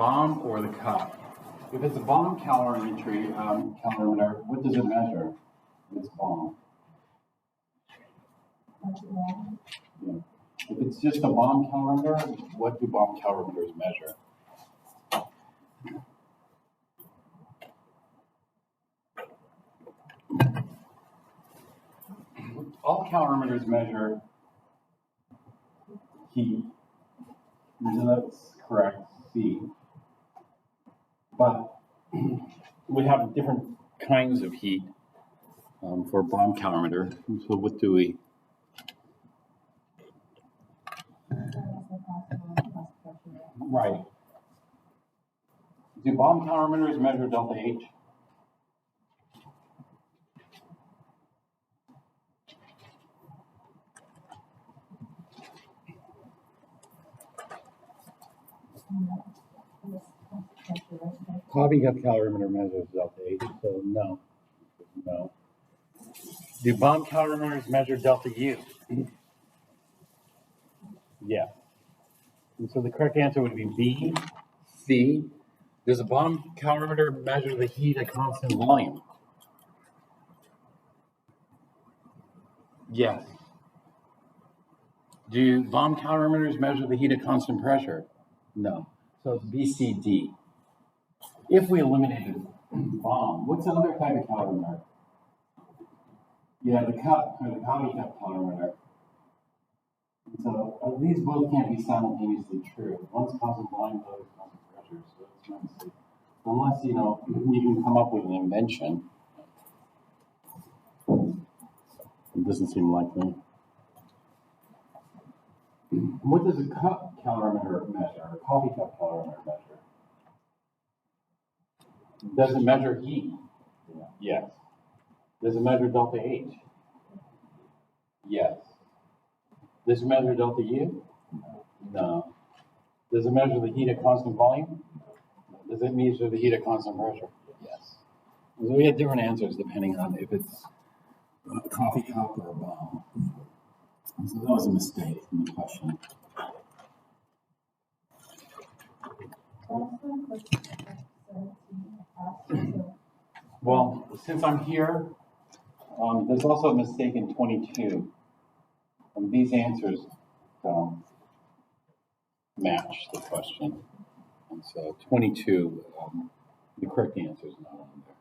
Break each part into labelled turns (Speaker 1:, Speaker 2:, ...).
Speaker 1: Bomb or the cup? If it's a bomb calorimeter, what does it measure? It's bomb. Yeah. If it's just a bomb calorimeter, what do bomb calorimeters measure? All calorimeters measure heat. So that's correct, C. But we have different kinds of heat for a bomb calorimeter. So what do we? Right. Do bomb calorimeters measure delta H? Coffee cup calorimeter measures delta H, so no. No. Do bomb calorimeters measure delta U? Yeah. And so the correct answer would be B, C. Does a bomb calorimeter measure the heat at constant volume? Yes. Do bomb calorimeters measure the heat at constant pressure? No. So it's B, C, D. If we eliminated bomb, what's another type of calorimeter? Yeah, the cup, or the coffee cup calorimeter. So these both can't be simultaneously true. One's constant volume, the other's constant pressure. So it's not to say, unless you can come up with an invention. It doesn't seem likely. What does a cup calorimeter measure? A coffee cup calorimeter measure? Does it measure heat? Yes. Does it measure delta H? Yes. Does it measure delta U? No. Does it measure the heat at constant volume? Does it measure the heat at constant pressure? Yes. So we have different answers depending on if it's a coffee cup or a bomb. So that was a mistake in the question. Well, since I'm here, there's also a mistake in 22. These answers don't match the question. And so 22, the correct answer is not on there.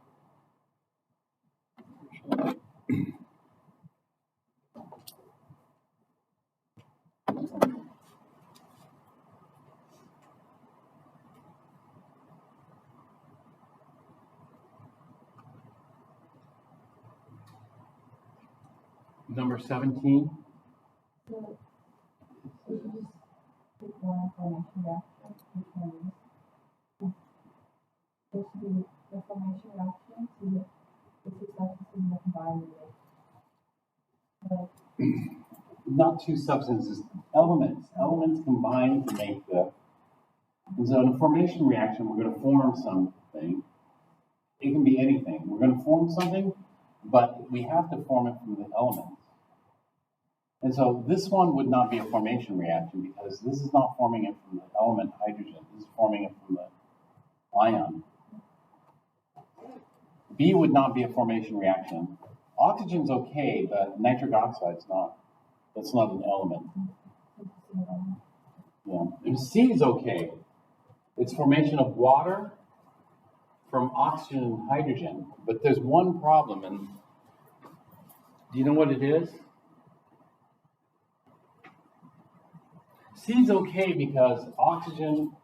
Speaker 1: Number 17.
Speaker 2: So you just pick one formation reaction, which one is? There should be the formation reaction to the two substances in the combined reaction.
Speaker 1: Not two substances, elements. Elements combine to make the. And so in a formation reaction, we're going to form something. It can be anything. We're going to form something, but we have to form it from the elements. And so this one would not be a formation reaction because this is not forming it from the element hydrogen. This is forming it from the ion. B would not be a formation reaction. Oxygen's okay, but nitric oxide's not. That's not an element. Yeah. And C is okay. It's formation of water from oxygen and hydrogen. But there's one problem, and do you know what it is? C is okay because oxygen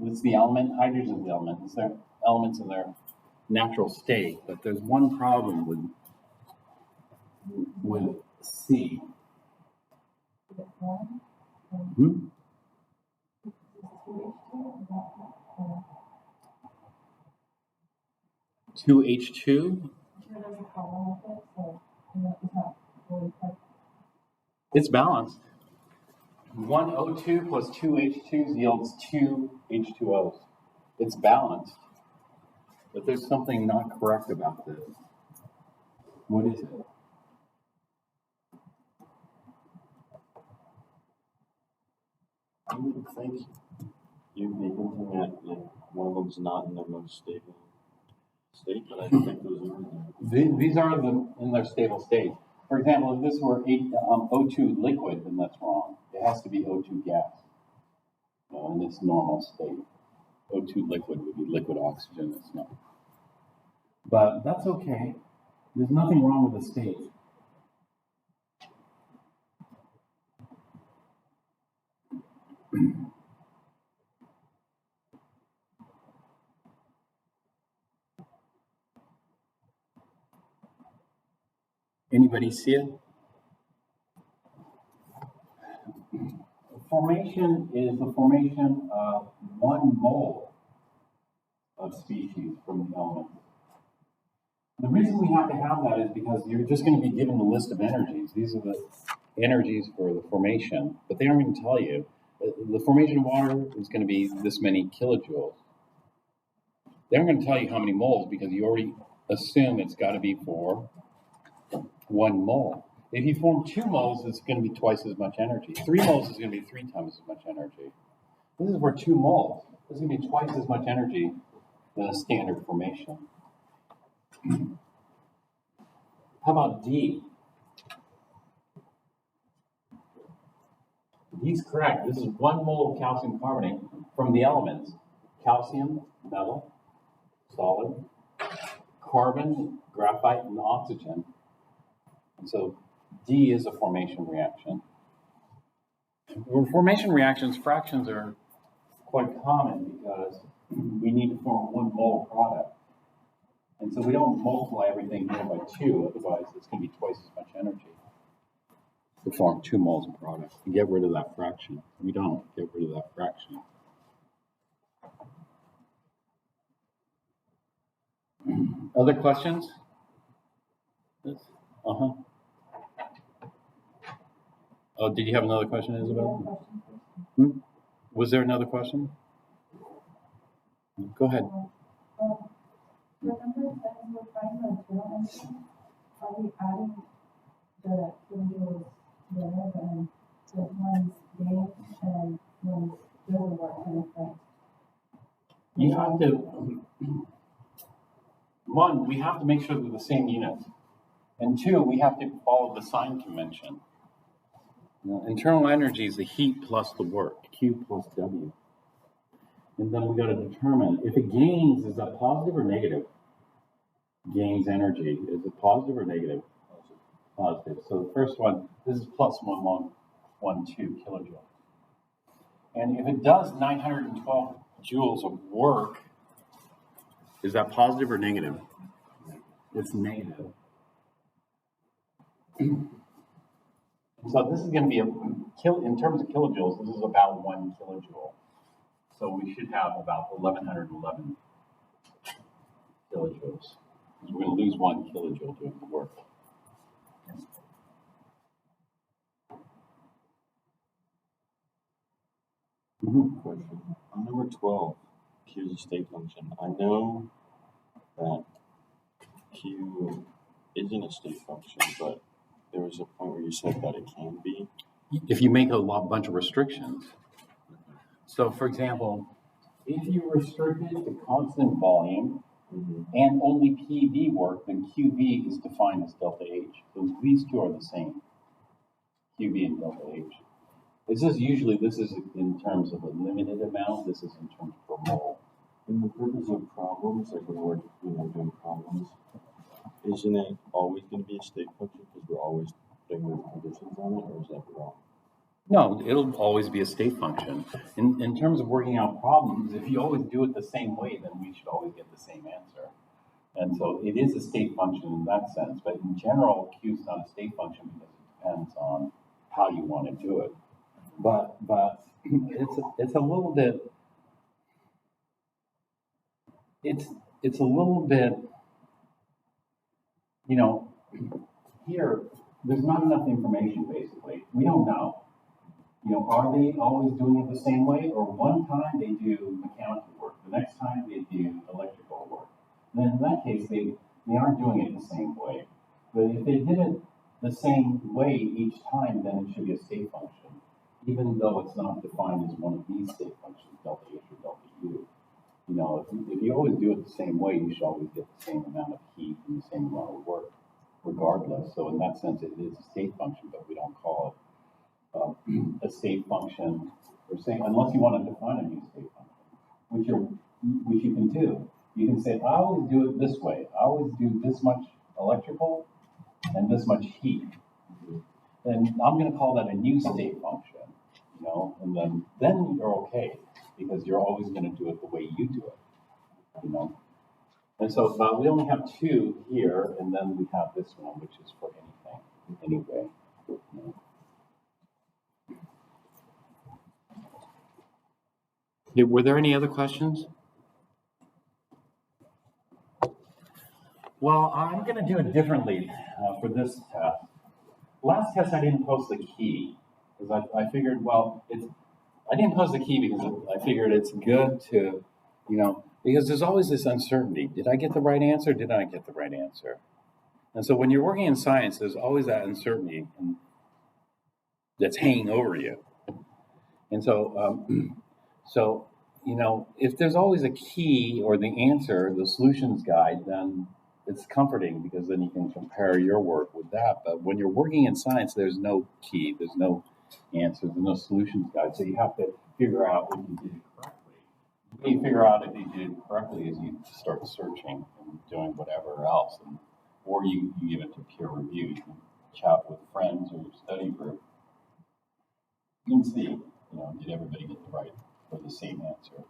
Speaker 1: is the element, hydrogen is the element. It's their elements in their natural state. But there's one problem with C. Hmm? 2H2? It's balanced. 1 O2 plus 2 H2s yields 2 H2Os. It's balanced. But there's something not correct about this. What is it?
Speaker 3: I would think you'd be hinting at one of them's not in their most stable state, but I think those are in there.
Speaker 1: These are in their stable state. For example, if this were O2 liquid, then that's wrong. It has to be O2 gas, in its normal state. O2 liquid would be liquid oxygen. It's not. But that's okay. There's nothing wrong with the state. Anybody see it? Formation is the formation of one mole of species from the elements. The reason we have to have that is because you're just going to be given a list of energies. These are the energies for the formation, but they aren't going to tell you. The formation of water is going to be this many kilojoules. They aren't going to tell you how many moles because you already assume it's got to be for 1 mole. If you form 2 moles, it's going to be twice as much energy. 3 moles is going to be 3 times as much energy. This is for 2 moles. This is going to be twice as much energy than a standard formation. How about D? D's correct. This is 1 mole of calcium carbonate from the elements. Calcium, metal, solid, carbon, graphite, and oxygen. And so D is a formation reaction. For formation reactions, fractions are quite common because we need to form 1 mole product. And so we don't multiply everything here by 2, otherwise it's going to be twice as much energy to form 2 moles of product and get rid of that fraction. We don't get rid of that fraction. Other questions? Uh-huh. Oh, did you have another question, Isabel? Was there another question? Go ahead.
Speaker 2: Remember that we're finding the material energy? Are we adding the kilojoules together, and the one's gain and one's doesn't work kind of thing?
Speaker 1: You have to, 1, we have to make sure they're the same units. And 2, we have to follow the sign convention. Now, internal energy is the heat plus the work, Q plus W. And then we got to determine if it gains, is that positive or negative? Gains energy, is it positive or negative? Positive. So the first one, this is plus 1112 kilojoules. And if it does 912 joules of work, is that positive or negative? It's negative. So this is going to be in terms of kilojoules, this is about 1 kilojoule. So we should have about 1111 kilojoules. We're going to lose 1 kilojoule doing the work.
Speaker 3: Question. On number 12, Q is a state function. I know that Q isn't a state function, but there was a point where you said that it can be.
Speaker 1: If you make a bunch of restrictions. So for example, if you restrict it to constant volume and only PV work, then QV is defined as delta H. So these two are the same, QV and delta H. This is in terms of a limited amount. This is in terms per mole.
Speaker 3: In the purpose of problems, like when we're doing problems, isn't it always going to be a state function because we're always doing the conditions on it, or is that wrong?
Speaker 1: No, it'll always be a state function. In terms of working out problems, if you always do it the same way, then we should always get the same answer. And so it is a state function in that sense. But in general, Q is not a state function because it depends on how you want to do it. But it's a little bit. It's a little bit. Here there's not enough information. Basically, we don't know. Are they always doing it the same way, or one time they do mechanical work, the next time they do electrical work? Then in that case, they aren't doing it the same way. But if they did it the same way each time, then it should be a state function, even though it's not defined as one of these state functions, delta H or delta U. know, if you always do it the same way, you should always get the same amount of heat and the same amount of work, regardless. So in that sense, it is a state function, but we don't call it a state function, or say, unless you want to define a new state function, which you can do. You can say, I always do it this way. I always do this much electrical and this much heat. Then I'm going to call that a new state function, you know, and then you're okay because you're always going to do it the way you do it, you know. And so we only have two here, and then we have this one, which is for anything, anyway. You know. Were there any other questions? Well, I'm going to do it differently for this test. Last test, I didn't post the key because I figured, well, I didn't post the key because I figured it's good to, you know, because there's always this uncertainty. Did I get the right answer? Did I get the right answer? And so when you're working in science, there's always that uncertainty that's hanging over you. And so, so, you know, if there's always a key or the answer, the solutions guide, then it's comforting because then you can compare your work with that. But when you're working in science, there's no key, there's no answer, there's no solutions guide. So you have to figure out if you did it correctly. The way you figure out if you did it correctly is you start searching and doing whatever else, or you give it to peer review. You can chat with friends or your study group. You can see, you know, did everybody get the right or the same answer?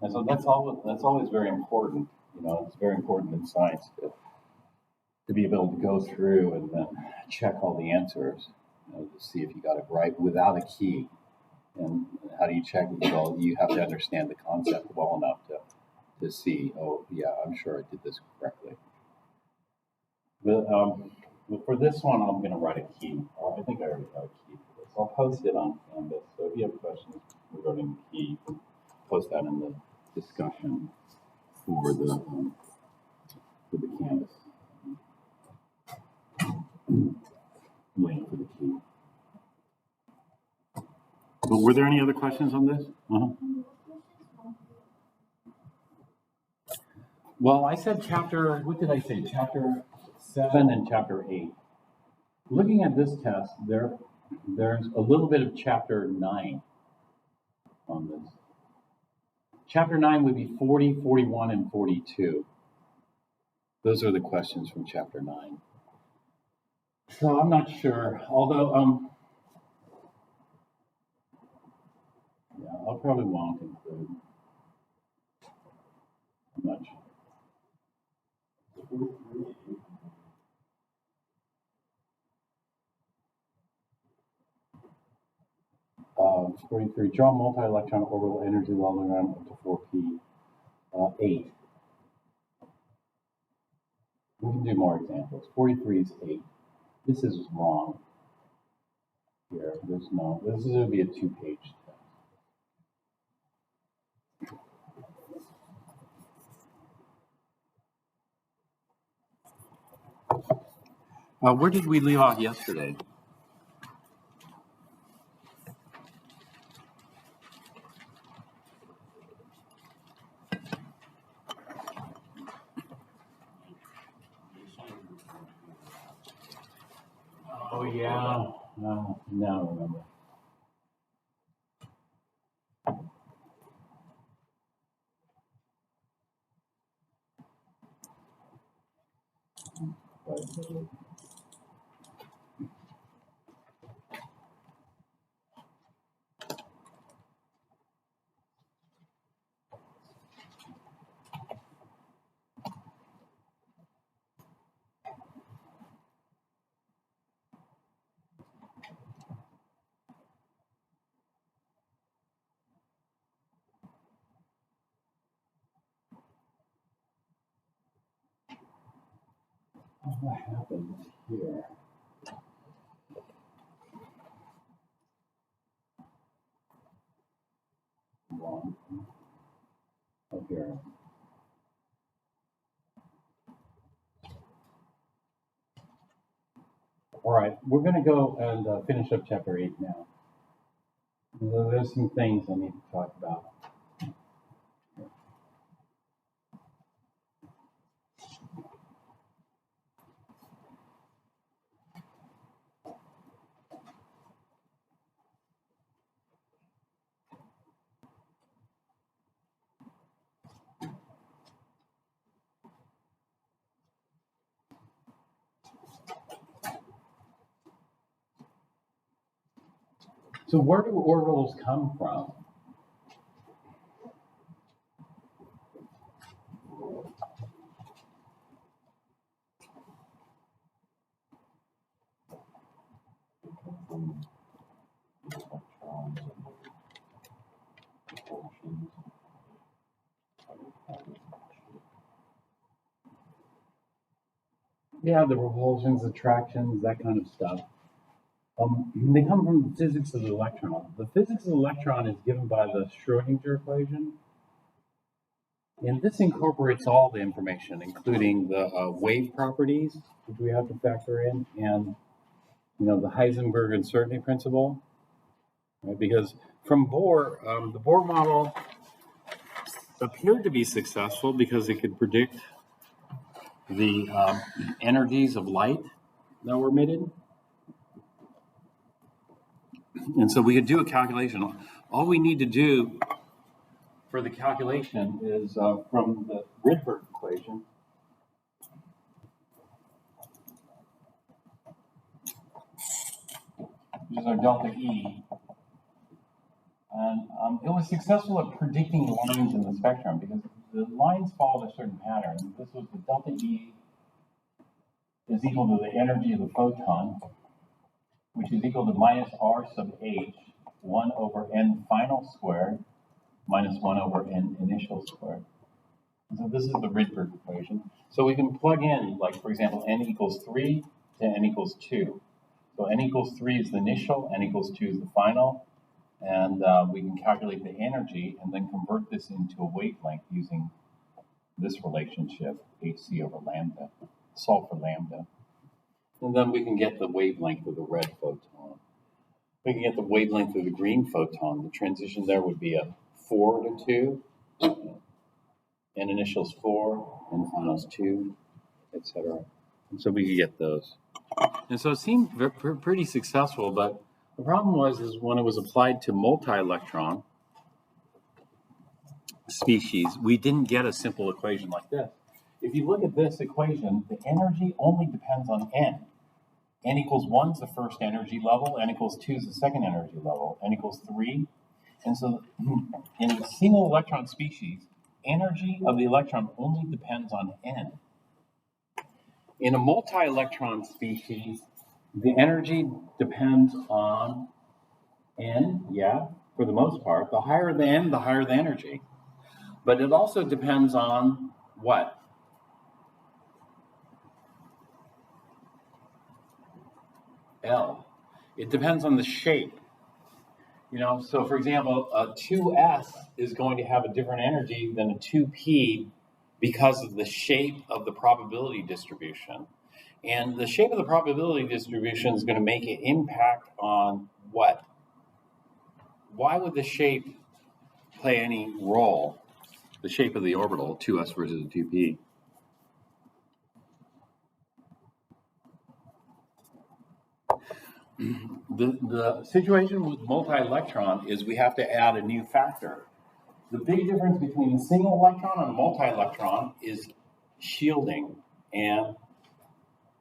Speaker 1: And so that's always very important. You know, it's very important in science to be able to go through and then check all the answers, you know, to see if you got it right without a key. And how do you check it? Well, you have to understand the concept well enough to see, oh, yeah, I'm sure I did this correctly. But for this one, I'm going to write a key. I think I already got a key for this. I'll post it on Canvas. So if you have questions regarding the key, you can post that in the discussion for the Canvas. Waiting for the key. But were there any other questions on this? Well, I said what did I say? Chapter 7 and chapter 8. Looking at this test, there's a little bit of chapter 9 on this. Chapter 9 would be 40, 41, and 42. Those are the questions from chapter 9. So I'm not sure, although, yeah, I'll probably won't include. I'm not sure. 43, draw multi-electron orbital energy logogram up to 4p. 8. We can do more examples. 43 is 8. This is wrong. Here, this is going to be a 2-page test. Where did we leave off yesterday? Oh, yeah. Now I remember. What happened here? Wrong. Oh, here. All right, we're going to go and finish up chapter 8 now. So there's some things I need to talk about. So where do orbitals come from?
Speaker 3: From electrons and repulsions.
Speaker 1: Yeah, the repulsions, attractions, that kind of stuff. They come from the physics of the electron. The physics of the electron is given by the Schrodinger equation. And this incorporates all the information, including the wave properties, which we have to factor in, and the Heisenberg uncertainty principle. Right? Because from Bohr, the Bohr model appeared to be successful because it could predict the energies of light that were emitted. And so we could do a calculation. All we need to do for the calculation is from the Rydberg equation. Which is our delta E. And it was successful at predicting lines in the spectrum because the lines followed a certain pattern. This was the delta E is equal to the energy of the photon, which is equal to minus R sub h, 1 over n final squared, minus 1 over n initial squared. And so this is the Rydberg equation. So we can plug in, like, for example, n equals 3 to n equals 2. So n equals 3 is the initial, n equals 2 is the final. And we can calculate the energy and then convert this into a wavelength using this relationship, hc over lambda, solve for lambda. And then we can get the wavelength of the red photon. We can get the wavelength of the green photon. The transition there would be a 4 to 2, and initials 4, and finals 2, etc. And so we could get those. And so it seemed pretty successful, but the problem is when it was applied to multi-electron species, we didn't get a simple equation like this. If you look at this equation, the energy only depends on n. N equals 1 is the first energy level, n equals 2 is the second energy level, n equals 3. And so in a single electron species, energy of the electron only depends on n. In a multi-electron species, the energy depends on n, yeah, for the most part. The higher the n, the higher the energy. But it also depends on what? L. It depends on the shape. So for example, a 2s is going to have a different energy than a 2p because of the shape of the probability distribution. And the shape of the probability distribution is going to make an impact on what? Why would the shape play any role? The shape of the orbital, 2s versus a 2p. The situation with multi-electron is we have to add a new factor. The big difference between a single electron and a multi-electron is shielding and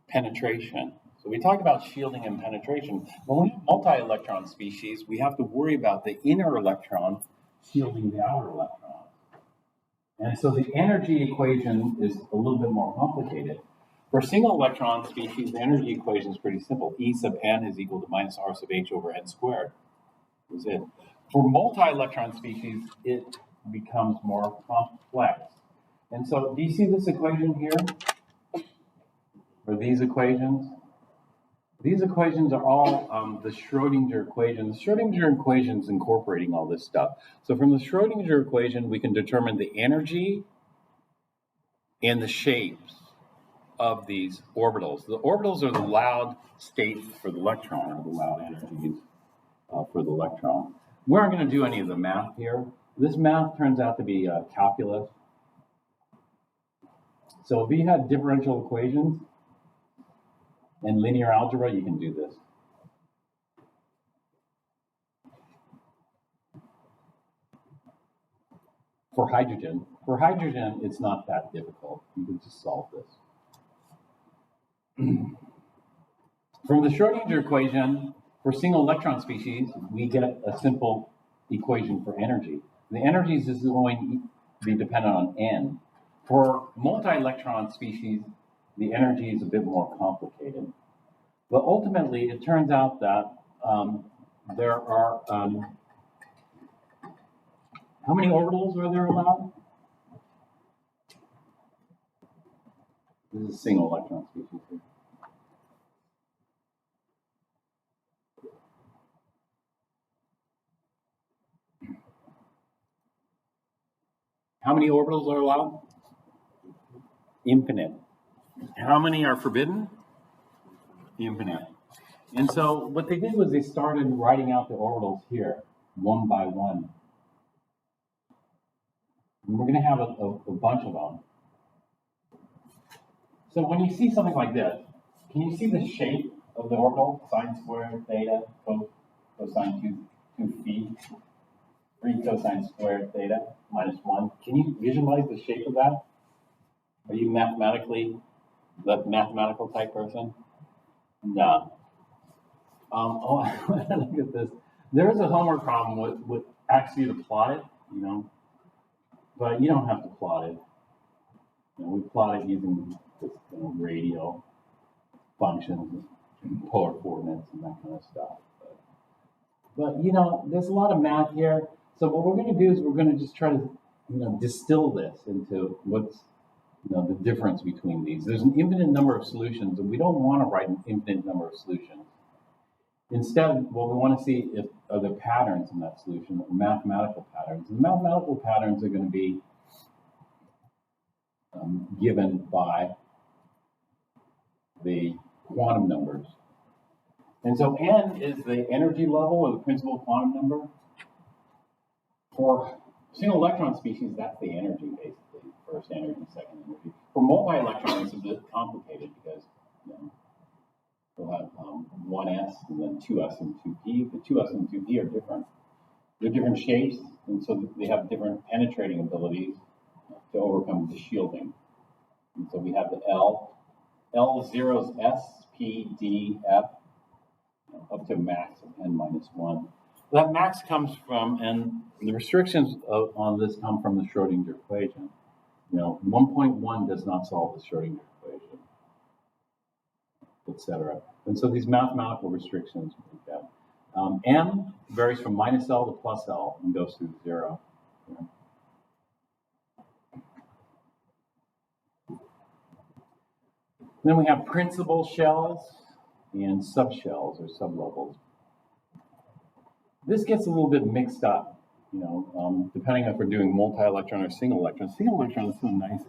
Speaker 1: penetration. So we talk about shielding and penetration. When we have multi-electron species, we have to worry about the inner electron shielding the outer electron. And so the energy equation is a little bit more complicated. For a single electron species, the energy equation is pretty simple. E sub n is equal to minus R sub h over n squared. That's it. For multi-electron species, it becomes more complex. And so do you see this equation here? Or these equations? These equations are all the Schrodinger equations. The Schrodinger equation is incorporating all this stuff. So from the Schrodinger equation, we can determine the energy and the shapes of these orbitals. The orbitals are the loud states for the electron, or the loud energies for the electron. We aren't going to do any of the math here. This math turns out to be calculus. So if you had differential equations in linear algebra, you can do this. For hydrogen, it's not that difficult. You can just solve this. From the Schrodinger equation, For single electron species, we get a simple equation for energy. The energies is going to be dependent on n. For multi-electron species, the energy is a bit more complicated. But ultimately, it turns out that there are, how many orbitals are there allowed? This is a single electron species here. How many orbitals are allowed? Infinite. How many are forbidden? Infinite. And so what they did was they started writing out the orbitals here, one by one. And we're going to have a bunch of them. So when you see something like this, can you see the shape of the orbital? Sine squared, theta, cosine 2 phi, 3 cosine squared theta minus 1. Can you visualize the shape of that? Are you the mathematical type person? No. Look at this. There's a homework problem with asking you to plot it, but you don't have to plot it. We plot it using this, radial functions, polar coordinates, and that kind of stuff. But there's a lot of math here. So what we're going to do is we're going to just try to, distill this into what's, the difference between these. There's an infinite number of solutions, and we don't want to write an infinite number of solutions. Instead, what we want to see are there patterns in that solution, or mathematical patterns. And the mathematical patterns are going to be given by the quantum numbers. And so n is the energy level or the principal quantum number. For single electron species, that's the energy, basically. First energy, second energy. For multi-electron, it's a bit complicated because we'll have 1s and then 2s and 2p. The 2s and 2p are different. They're different shapes, and so they have different penetrating abilities to overcome the shielding. And so we have the L0 is S, P, D, F, up to a max of n minus 1. That max comes from, and the restrictions on this come from the Schrodinger equation. 1.1 does not solve the Schrodinger equation, etc. And so these mathematical restrictions we get. M varies from minus L to plus L and goes through 0. Then we have principal shells and subshells or sublevels. This gets a little bit mixed up, depending if we're doing multi-electron or single electron. Single electron is so nice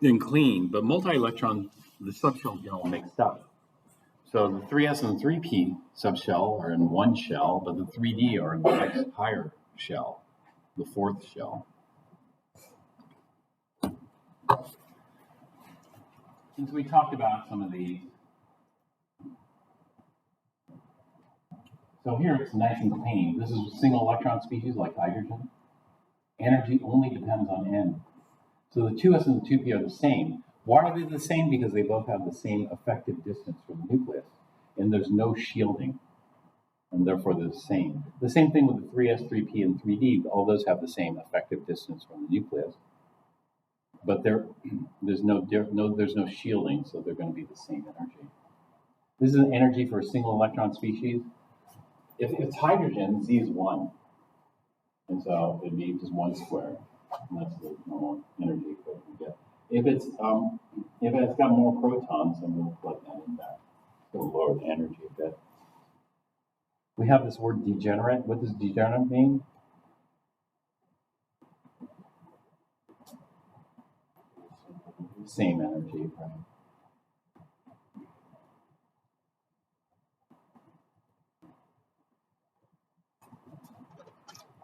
Speaker 1: and clean, but multi-electron, the subshells get all mixed up. So the 3s and the 3p subshell are in one shell, but the 3d are in the next higher shell, the fourth shell. Since we talked about some of these, so here it's nice and clean. This is a single electron species like hydrogen. Energy only depends on n. So the 2s and the 2p are the same. Why are they the same? Because they both have the same effective distance from the nucleus, and there's no shielding, and therefore they're the same. The same thing with the 3s, 3p, and 3d. All those have the same effective distance from the nucleus, but there's no shielding, so they're going to be the same energy. This is an energy for a single electron species. If it's hydrogen, Z is 1, and so it'd be just 1 squared, and that's the normal energy equation we get. If it's got more protons, then we'll plug that in back. It'll lower the energy a bit. We have this word degenerate. What does degenerate mean? Same energy, right?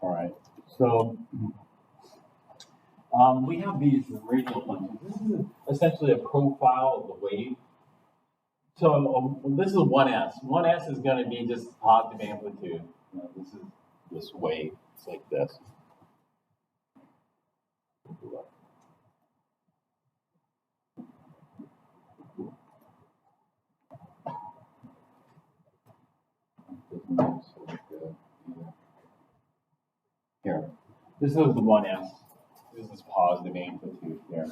Speaker 1: All right. So we have these radial functions. This is essentially a profile of the wave. So this is 1s. 1s is going to be just positive amplitude. This is this wave. It's like this. Here, this is the 1s. This is positive amplitude here.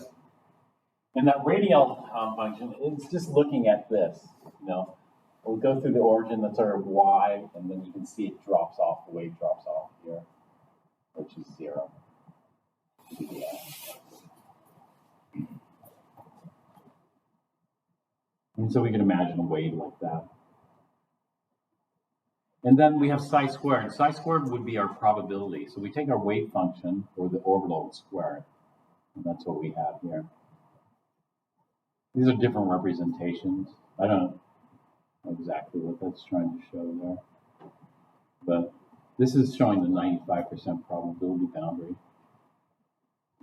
Speaker 1: And that radial function is just looking at this, you know. We'll go through the origin that's sort of y, and then you can see it drops off, the wave drops off here, which is 0. Yeah. And so we can imagine a wave like that. And then we have psi squared. Psi squared would be our probability. So we take our wave function, or the orbital, and square it. And that's what we have here. These are different representations. I don't know exactly what that's trying to show there. But this is showing the 95% probability boundary.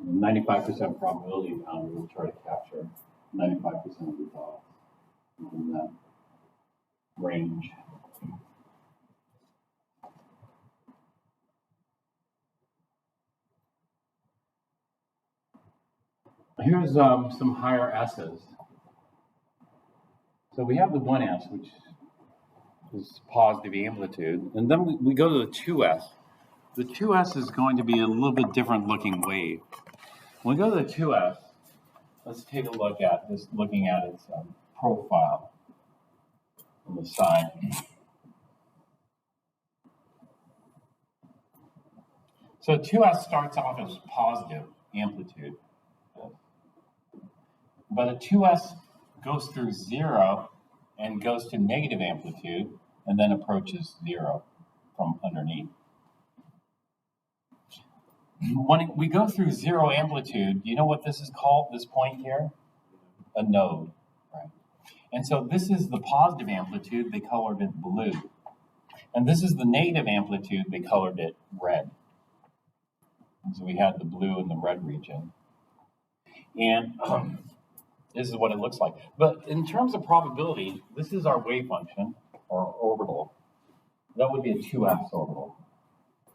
Speaker 1: And the 95% probability boundary will try to capture 95% of the dots in that range. Here's some higher S's. So we have the 1s, which is positive amplitude, and then we go to the 2s. The 2s is going to be a little bit different looking wave. When we go to the 2s, let's take a look at this, looking at its profile on the side. So 2s starts off as positive amplitude. But a 2s goes through 0 and goes to negative amplitude and then approaches 0 from underneath. When we go through 0 amplitude, you know what this is called, this point here? A node, right? And so this is the positive amplitude, they colored it blue. And this is the negative amplitude, they colored it red. And so we had the blue and the red region. And this is what it looks like. But in terms of probability, this is our wave function, or orbital. That would be a 2s orbital.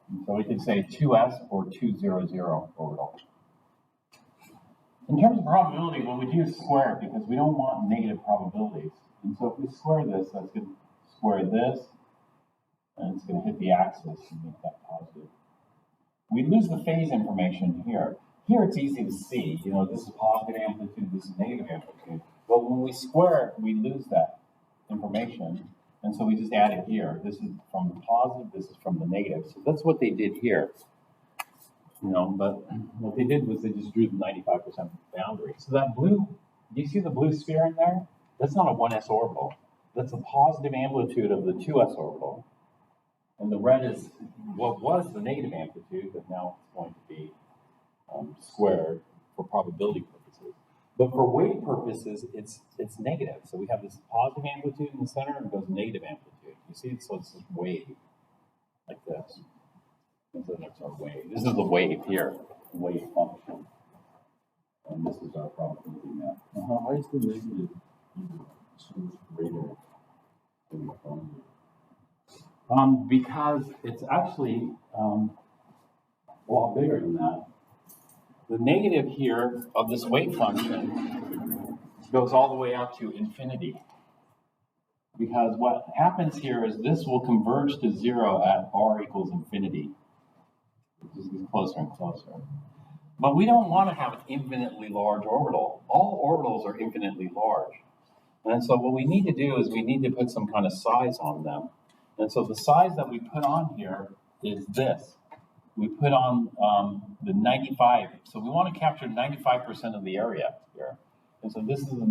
Speaker 1: And so we could say 2s or 200 orbital. In terms of probability, what we do is square it because we don't want negative probabilities. And so if we square this, that's going to square this, and it's going to hit the axis and make that positive. We lose the phase information here. Here it's easy to see, you know, this is positive amplitude, this is negative amplitude. But when we square it, we lose that information. And so we just add it here. This is from the positive, this is from the negative. So that's what they did here. You know, but what they did was they just drew the 95% boundary. So that blue, do you see the blue sphere in there? That's not a 1s orbital. That's the positive amplitude of the 2s orbital. And the red is what was the negative amplitude, but now it's going to be squared for probability purposes. But for wave purposes, it's negative. So we have this positive amplitude in the center and it goes negative amplitude. You see, so it's this wave, like this. And so that's our wave. This is the wave here, wave function. And this is our probability map.
Speaker 3: Why is the negative so much greater than the positive?
Speaker 1: Because it's actually a lot bigger than that. The negative here of this wave function goes all the way out to infinity. Because what happens here is this will converge to 0 at r equals infinity. It just gets closer and closer. But we don't want to have an infinitely large orbital. All orbitals are infinitely large. And so what we need to do is we need to put some kind of size on them. And so the size that we put on here is this. We put on the 95. So we want to capture 95% of the area here. And so this is the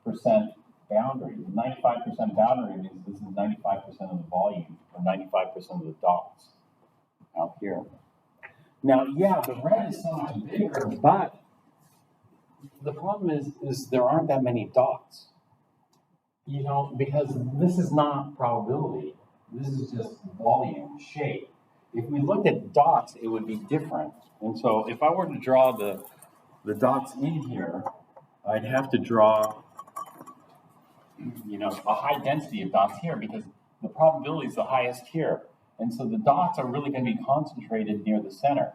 Speaker 1: 95% boundary. The 95% boundary means this is 95% of the volume, or 95% of the dots out here. Now, yeah, the red is so much bigger, but the problem is there aren't that many dots. You know, because this is not probability. This is just volume, shape. If we looked at dots, it would be different. And so if I were to draw the dots in here, I'd have to draw, you know, a high density of dots here because the probability is the highest here. And so the dots are really going to be concentrated near the center.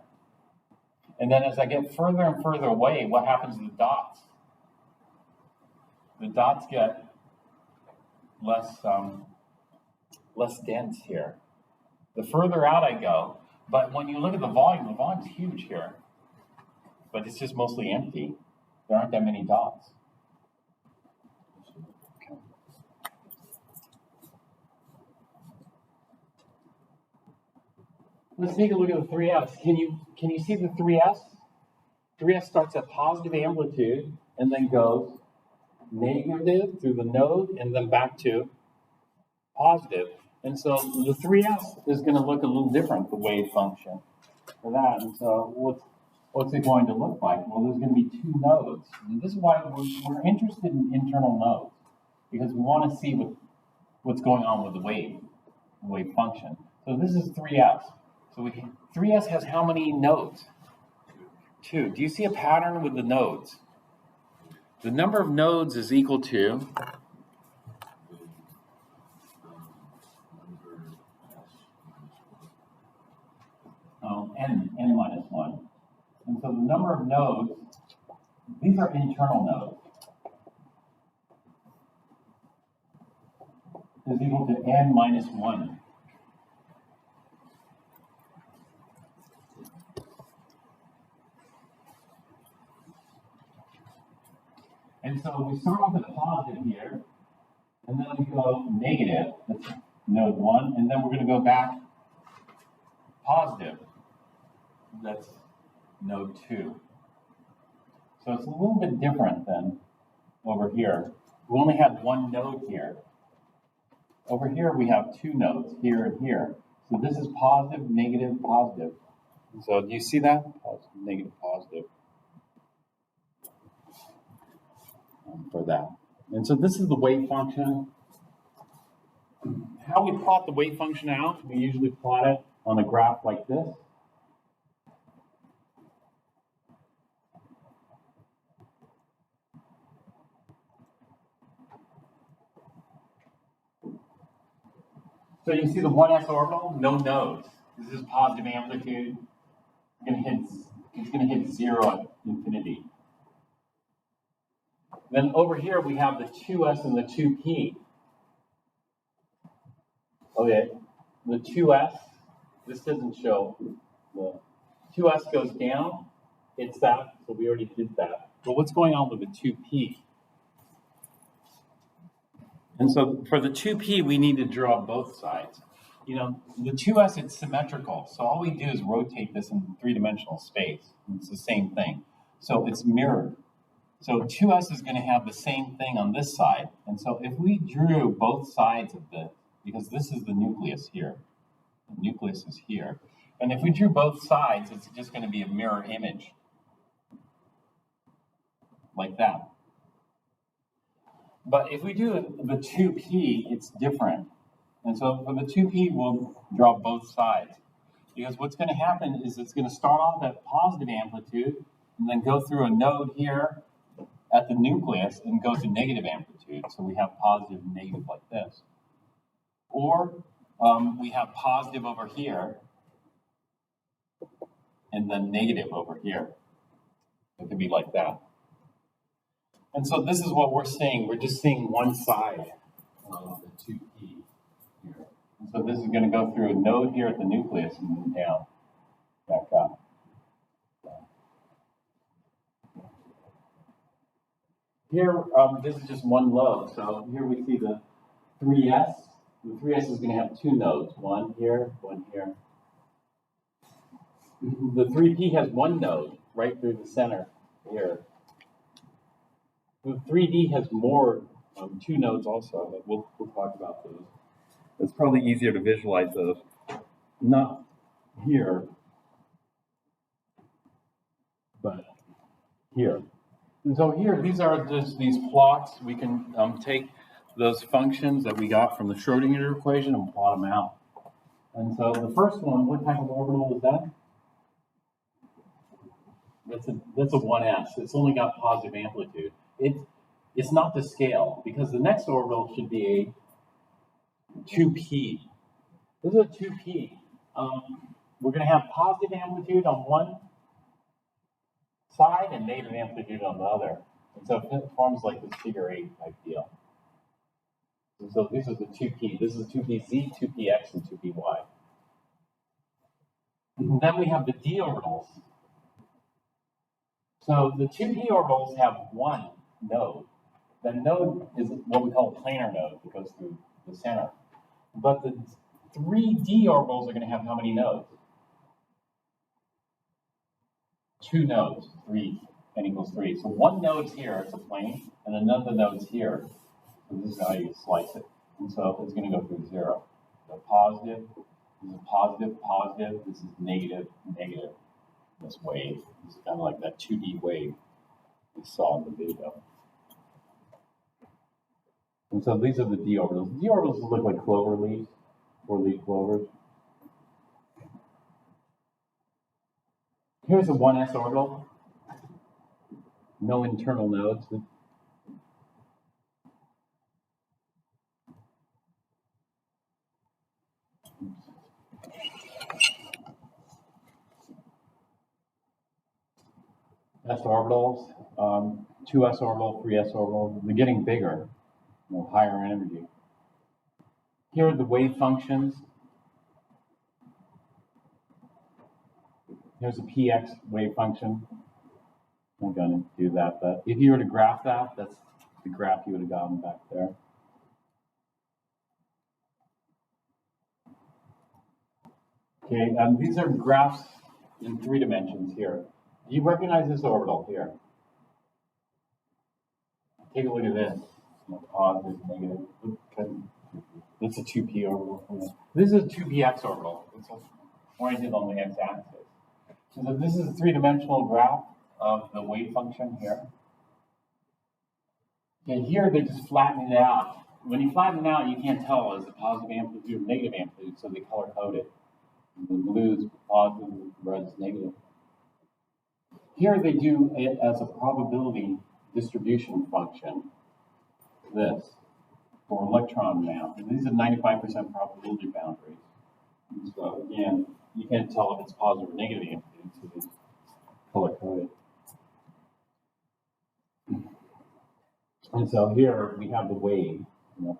Speaker 1: And then as I get further and further away, what happens to the dots? The dots get less less dense here. The further out I go, but when you look at the volume's huge here, but it's just mostly empty. There aren't that many dots. Let's take a look at the 3S. Can you see the 3S? 3S starts at positive amplitude and then goes negative through the node and then back to positive. And so the 3S is going to look a little different, the wave function for that. And so what's it going to look like? Well, there's going to be two nodes. And this is why we're interested in internal nodes, because we want to see what's going on with the wave function. So this is 3S. So 3S has how many nodes? 2. Do you see a pattern with the nodes? The number of nodes is equal to n minus 1. And so the number of nodes, these are internal nodes, is equal to n minus 1. And so we start off with a positive here, and then we go negative, that's node 1, and then we're going to go back positive, that's node 2. So it's a little bit different than over here. We only have one node here. Over here we have two nodes, here and here. So this is positive, negative, positive. So do you see that? Positive, negative, positive. For that. And so this is the wave function. How we plot the wave function out, we usually plot it on a graph like this. So you see the 1s orbital, no nodes. This is positive amplitude. It's going to hit 0 at infinity. Then over here we have the 2s and the 2p. Okay, the 2s, this doesn't show. The 2s goes down, hits that, so we already did that. But what's going on with the 2p? And so for the 2p, we need to draw both sides. You know, the 2s, it's symmetrical, so all we do is rotate this in three-dimensional space. It's the same thing. So it's mirrored. So 2s is going to have the same thing on this side. And so if we drew both sides of this, because this is the nucleus here, the nucleus is here. And if we drew both sides, it's just going to be a mirror image, like that. But if we do the 2p, it's different. And so for the 2p, we'll draw both sides. Because what's going to happen is it's going to start off at positive amplitude, and then go through a node here at the nucleus and go to negative amplitude. So we have positive and negative like this. Or we have positive over here and then negative over here. It could be like that. And so this is what we're seeing. We're just seeing one side of the 2p here. And so this is going to go through a node here at the nucleus and then down, back up. Here, this is just one lobe. So here we see the 3s. The 3s is going to have two nodes, one here, one here. The 3p has one node right through the center here. The 3d has more, two nodes also, but we'll talk about those. It's probably easier to visualize those. Not here, but here. And so here, these are just these plots. We can take those functions that we got from the Schrodinger equation and plot them out. And so the first one, what type of orbital is that? That's a 1s. It's only got positive amplitude. It's not to scale, because the next orbital should be a 2p. This is a 2p. We're going to have positive amplitude on one side and negative amplitude on the other. And so it forms like this figure 8 type deal. So these are the 2p. This is 2pz, 2px, and 2py. And then we have the d orbitals. So the 2p orbitals have one node. That node is what we call a planar node that goes through the center. But the 3d orbitals are going to have how many nodes? 2 nodes, 3, n equals 3. So one node's here, it's a plane, and another node's here. So this is how you slice it. And so it's going to go through 0. So positive, this is positive, positive, this is negative, negative. This wave, this is kind of like that 2D wave we saw in the video. And so these are the d orbitals. D orbitals look like clover leaves, 4-leaf clovers. Here's a 1s orbital. No internal nodes. S orbitals, 2s orbital, 3s orbital. They're getting bigger, higher energy. Here are the wave functions. Here's a px wave function. I'm going to do that, but if you were to graph that, that's the graph you would have gotten back there. Okay, these are graphs in 3 dimensions here. Do you recognize this orbital here? Take a look at this. Positive, negative. Okay. This is a 2p orbital. This is a 2px orbital. It's oriented on the x-axis. So this is a 3-dimensional graph of the wave function here. And here they just flatten it out. When you flatten it out, you can't tell is it positive amplitude or negative amplitude, so they color code it. The blue is positive, the red is negative. Here they do it as a probability distribution function. This for electron amount. And these are 95% probability boundaries. And so again, you can't tell if it's positive or negative amplitude, so they color code it. And so here we have the wave,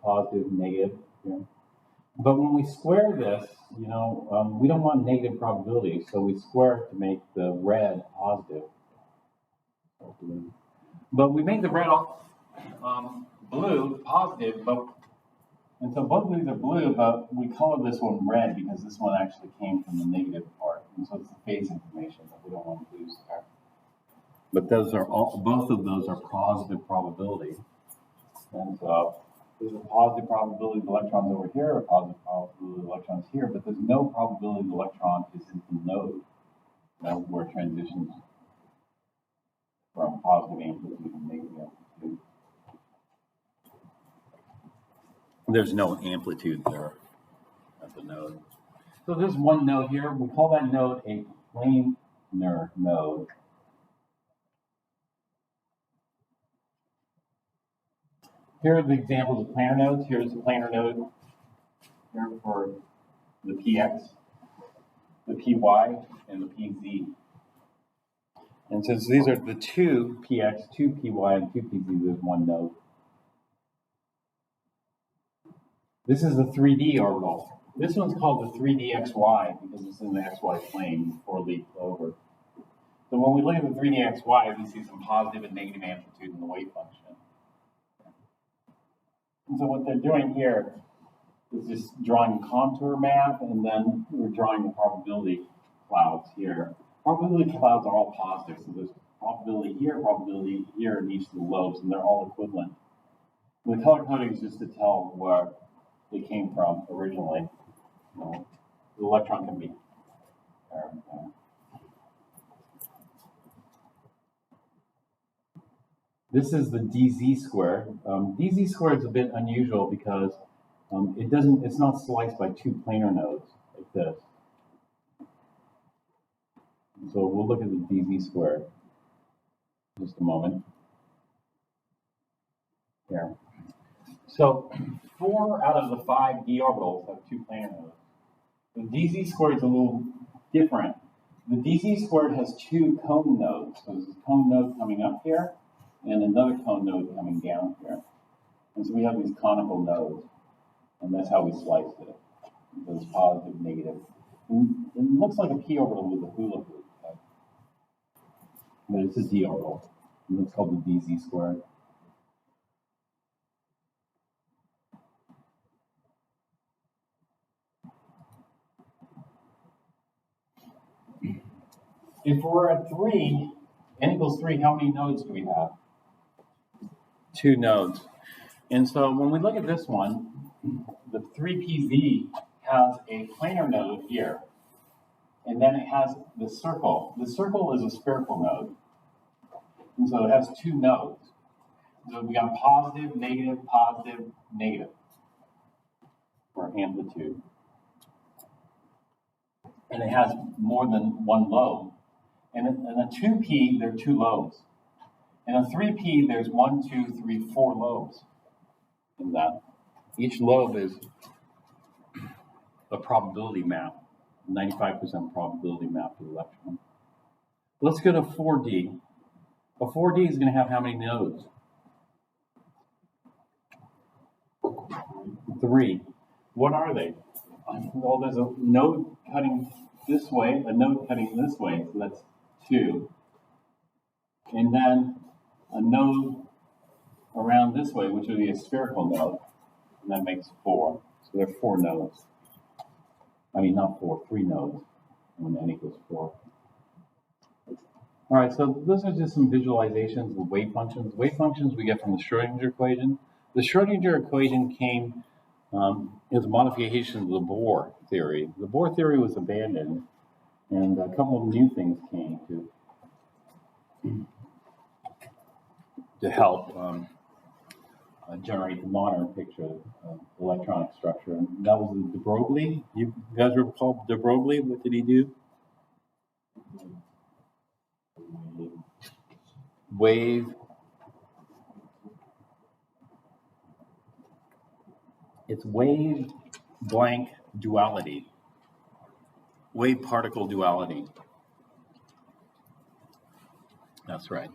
Speaker 1: positive, negative here. But when we square this, we don't want negative probability, so we square it to make the red positive. But we made the red blue positive, and so both of these are blue, but we color this one red because this one actually came from the negative part, and so it's the phase information that we don't want to lose there. But those are both of those are positive probability, and so there's a positive probability of electrons over here, a positive probability of electrons here, but there's no probability the electron is in the node where it transitions from positive amplitude to negative amplitude. There's no amplitude there at the node. So there's one node here. We call that node a planar node. Here are the examples of planar nodes. Here's the planar node here for the px, the py, and the pz. And since these are the 2 px, 2 py, and 2 pz, there's one node. This is the 3D orbital. This one's called the 3D xy because it's in the xy plane, 4-leaf clover. So when we look at the 3D xy, we see some positive and negative amplitude in the wave function. And so what they're doing here is just drawing a contour map, and then we're drawing the probability clouds here. Probability clouds are all positive, so there's probability here in each of the lobes, and they're all equivalent. The color coding is just to tell where they came from originally. The electron can be there. This is the dz squared. Dz squared is a bit unusual because it's not sliced by 2 planar nodes like this. So we'll look at the dz squared in just a moment. Here. So 4 out of the 5 d orbitals have 2 planar nodes. The dz squared is a little different. The dz squared has 2 cone nodes. So there's a cone node coming up here and another cone node coming down here. And so we have these conical nodes, and that's how we sliced it. It's positive, negative. And it looks like a p orbital with a hula hoop, but it's a d orbital. And it's called the dz squared. If we're at 3, n equals 3, how many nodes do we have? 2 nodes. And so when we look at this one, the 3pz has a planar node here. And then it has the circle. The circle is a spherical node. And so it has 2 nodes. So we got positive, negative, for amplitude. And it has more than 1 lobe. And in a 2p, there are 2 lobes. In a 3p, there's 1, 2, 3, 4 lobes in that. Each lobe is a probability map, 95% probability map to the electron. Let's go to 4D. A 4D is going to have how many nodes? 3. What are they? Well, there's a node cutting this way, a node cutting this way, so that's 2. And then a node around this way, which would be a spherical node, and that makes 4. So there are 4 nodes. I mean, not 4, 3 nodes, when n equals 4. All right, so those are just some visualizations of wave functions. Wave functions we get from the Schrodinger equation. The Schrodinger equation came as a modification of the Bohr theory. The Bohr theory was abandoned, and a couple of new things came to help generate the modern picture of electronic structure. And that was de Broglie. You guys recall de Broglie? What did he do? Wave. It's wave blank duality. Wave particle duality. That's right.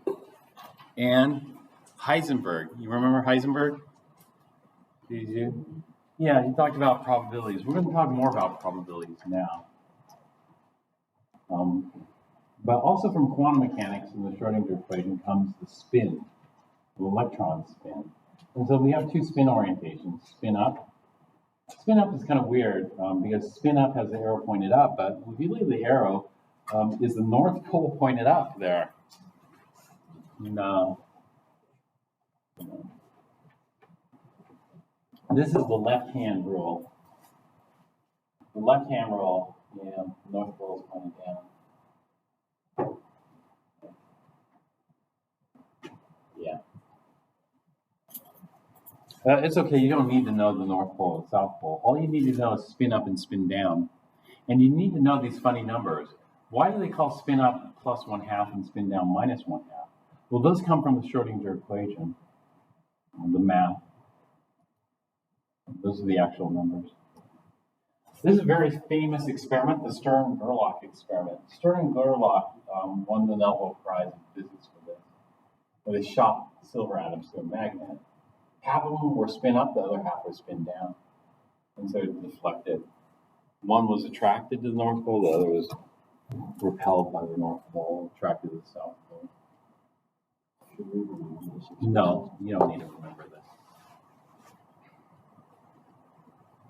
Speaker 1: And Heisenberg. You remember Heisenberg? Did you? Yeah, he talked about probabilities. We're going to talk more about probabilities now. But also from quantum mechanics in the Schrodinger equation comes the spin, the electron spin. And so we have 2 spin orientations, spin up. Spin up is kind of weird because spin up has the arrow pointed up, but if you leave the arrow, is the North Pole pointed up there? No. This is the left-hand rule. The left-hand rule, yeah, North Pole is pointed down. Yeah. It's okay, you don't need to know the North Pole and South Pole. All you need to know is spin up and spin down. And you need to know these funny numbers. Why do they call spin up plus 1/2 and spin down minus 1/2? Well, those come from the Schrodinger equation, the math. Those are the actual numbers. This is a very famous experiment, the Stern-Gerlach experiment. Stern-Gerlach won the Nobel Prize in Physics for this, where they shot silver atoms to a magnet. Half of them were spin up, the other half were spin down. And so it deflected. One was attracted to the North Pole, the other was repelled by the North Pole, attracted to the South Pole. No, you don't need to remember this.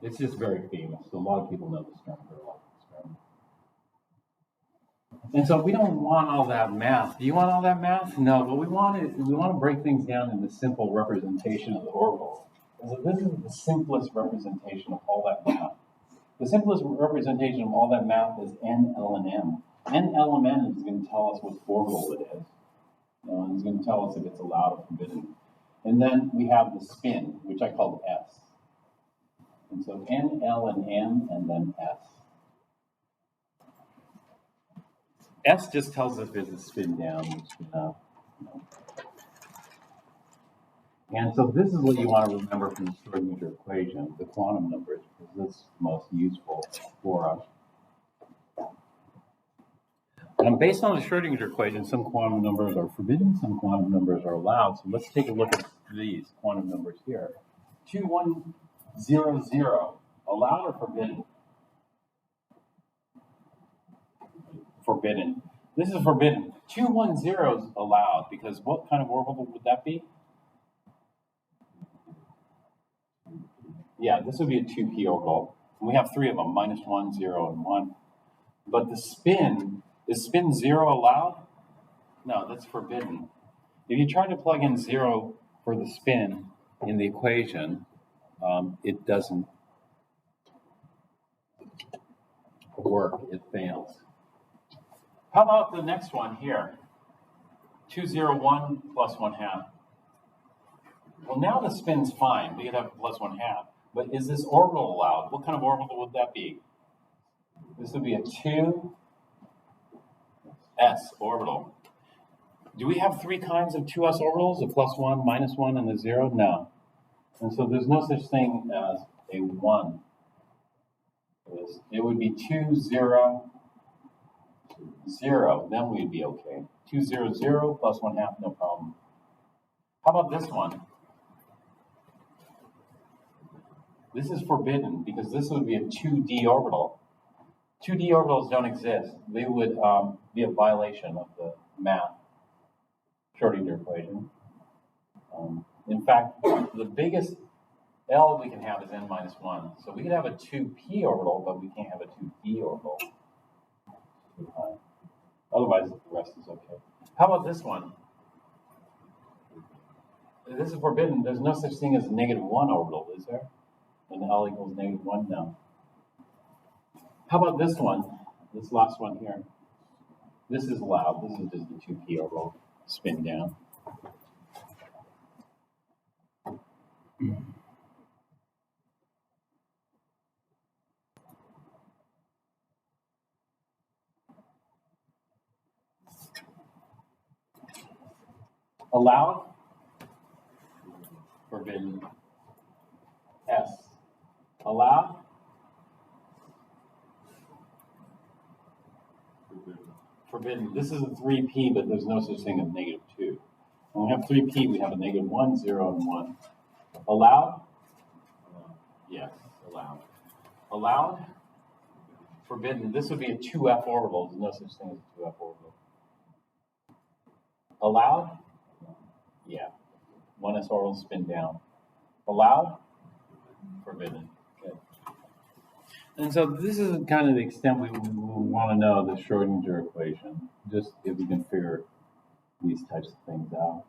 Speaker 1: It's just very famous, so a lot of people know the Stern-Gerlach experiment. And so we don't want all that math. Do you want all that math? No, but we want to break things down into simple representation of the orbital. And so this is the simplest representation of all that math. The simplest representation of all that math is n, l, and m. N, l, and m is going to tell us what orbital it is. And it's going to tell us if it's allowed or forbidden. And then we have the spin, which I called s. And so n, l, and m, and then s. S just tells us there's a spin down and spin up. And so this is what you want to remember from the Schrodinger equation, the quantum numbers, because this is most useful for us. And based on the Schrodinger equation, some quantum numbers are forbidden, some quantum numbers are allowed. So let's take a look at these quantum numbers here. 2100, allowed or forbidden? Forbidden. This is forbidden. 210 is allowed because what kind of orbital would that be? Yeah, this would be a 2p orbital. And we have three of them, -1, 0, and 1. But the spin, is spin 0 allowed? No, that's forbidden. If you try to plug in 0 for the spin in the equation, it doesn't work, it fails. How about the next one here? 201 plus 1/2. Well, now the spin's fine. We could have plus 1/2. But is this orbital allowed? What kind of orbital would that be? This would be a 2s orbital. Do we have three kinds of 2s orbitals? A +1, -1, and a 0? No. And so there's no such thing as a 1. It would be 2, 0, 0. Then we'd be okay. 200 plus 1/2, no problem. How about this one? This is forbidden because this would be a 2d orbital. 2d orbitals don't exist. They would be a violation of the math Schrodinger equation. In fact, the biggest L we can have is n-1. So we could have a 2p orbital, but we can't have a 2d orbital. Otherwise, the rest is okay. How about this one? This is forbidden. There's no such thing as a -1 orbital, is there? And L equals -1 now. How about this one? This last one here. This is allowed. This is just the 2p orbital spin down. Allowed, forbidden, S. Allowed, forbidden. This is a 3p, but there's no such thing as -2. When we have 3p, we have a -1, 0, and 1. Allowed? Yes, allowed. Allowed, forbidden. This would be a 2f orbital. There's no such thing as a 2f orbital. Allowed? Yeah. 1s orbital spin down. Allowed? Forbidden. Okay. And so this is kind of the extent we want to know the Schrodinger equation, just if we can figure these types of things out.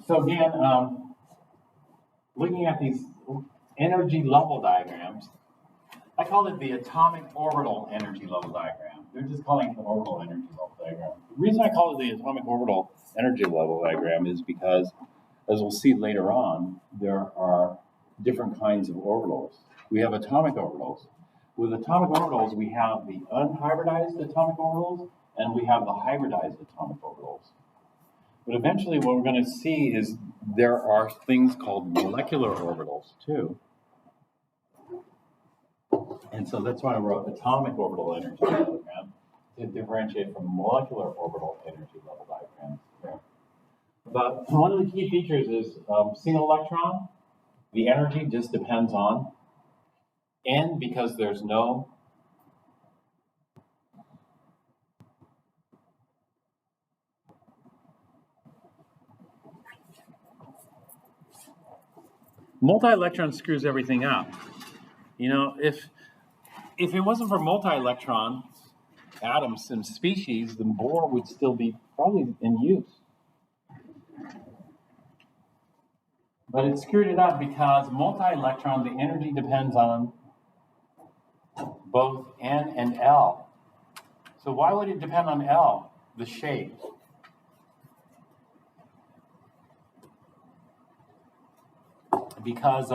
Speaker 1: So again, looking at these energy level diagrams, I call it the atomic orbital energy level diagram. They're just calling it the orbital energy level diagram. The reason I call it the atomic orbital energy level diagram is because, as we'll see later on, there are different kinds of orbitals. We have atomic orbitals. With atomic orbitals, we have the unhybridized atomic orbitals, and we have the hybridized atomic orbitals. But eventually what we're going to see is there are things called molecular orbitals, too. And so that's why I wrote atomic orbital energy diagram to differentiate from molecular orbital energy level diagrams there. But one of the key features is single electron, the energy just depends on N because there's no multi-electron screws everything up. You know, if it wasn't for multi-electron atoms and species, the Bohr would still be probably in use. But it screwed it up because multi-electron, the energy depends on both N and L. So why would it depend on L, the shape? Because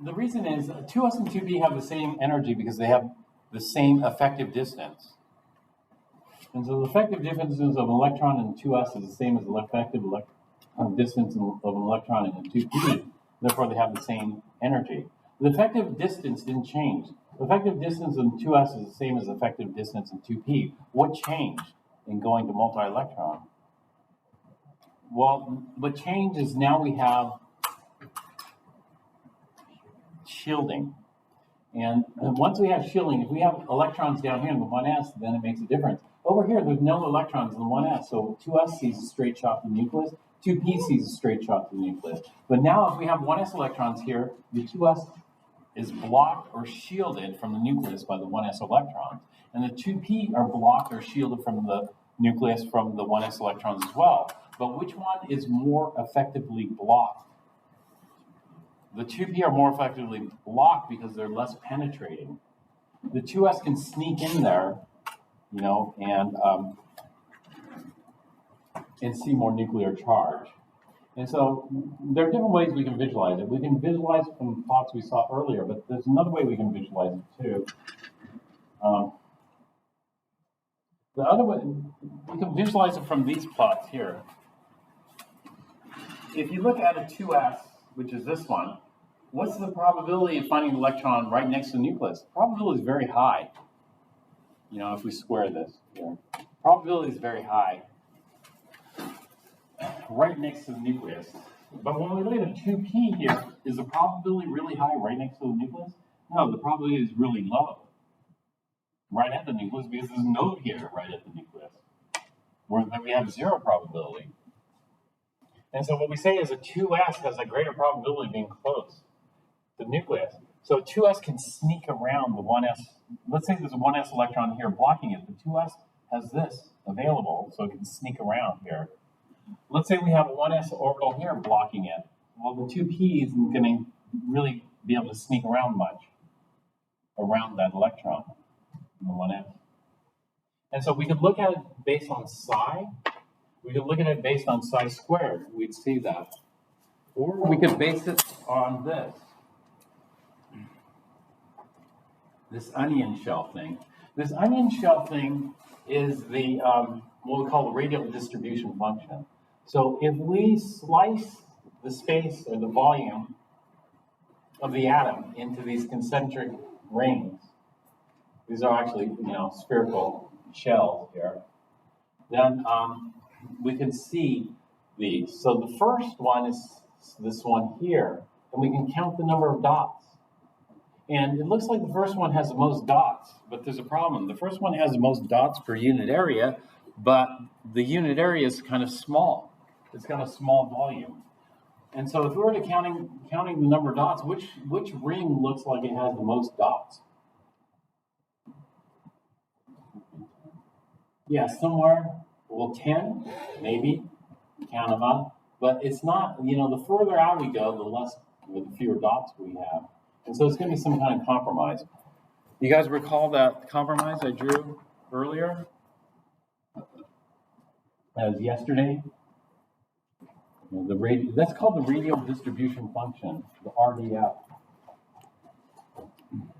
Speaker 1: the reason is 2s and 2p have the same energy because they have the same effective distance. And so the effective distances of an electron in 2s is the same as the effective distance of an electron in 2p. Therefore, they have the same energy. The effective distance didn't change. Effective distance in 2s is the same as effective distance in 2p. What changed in going to multi-electron? Well, what changed is now we have shielding. And once we have shielding, if we have electrons down here in the 1s, then it makes a difference. Over here, there's no electrons in the 1s, so 2s sees a straight shot to the nucleus, 2p sees a straight shot to the nucleus. But now if we have 1s electrons here, the 2s is blocked or shielded from the nucleus by the 1s electrons. And the 2p are blocked or shielded from the nucleus from the 1s electrons as well. But which one is more effectively blocked? The 2p are more effectively blocked because they're less penetrating. The 2s can sneak in there, you know, and see more nuclear charge. And so there are different ways we can visualize it. We can visualize it from the plots we saw earlier, but there's another way we can visualize it too. The other way, we can visualize it from these plots here. If you look at a 2s, which is this one, what's the probability of finding an electron right next to the nucleus? Probability is very high. You know, if we square this here, probability is very high right next to the nucleus. But when we look at a 2p here, is the probability really high right next to the nucleus? No, the probability is really low right at the nucleus because there's a node here right at the nucleus, where we have zero probability. And so what we say is a 2s has a greater probability of being close to the nucleus. So 2s can sneak around the 1s. Let's say there's a 1s electron here blocking it. The 2s has this available, so it can sneak around here. Let's say we have a 1s orbital here blocking it. Well, the 2p isn't going to really be able to sneak around much around that electron in the 1s. And so we could look at it based on psi. We could look at it based on psi squared. We'd see that. Or we could base it on this onion shell thing. This onion shell thing is the what we call the radial distribution function. So if we slice the space or the volume of the atom into these concentric rings, these are actually, you know, spherical shells here, then we can see these. So the first one is this one here, and we can count the number of dots. And it looks like the first one has the most dots, but there's a problem. The first one has the most dots per unit area, but the unit area is kind of small. It's got a small volume. And so if we were to counting the number of dots, which ring looks like it has the most dots? Yeah, somewhere, well, 10, maybe, count them up. But it's not, you know, the further out we go, the fewer dots we have. And so it's going to be some kind of compromise. You guys recall that compromise I drew earlier? That was yesterday. That's called the radial distribution function, the RDF.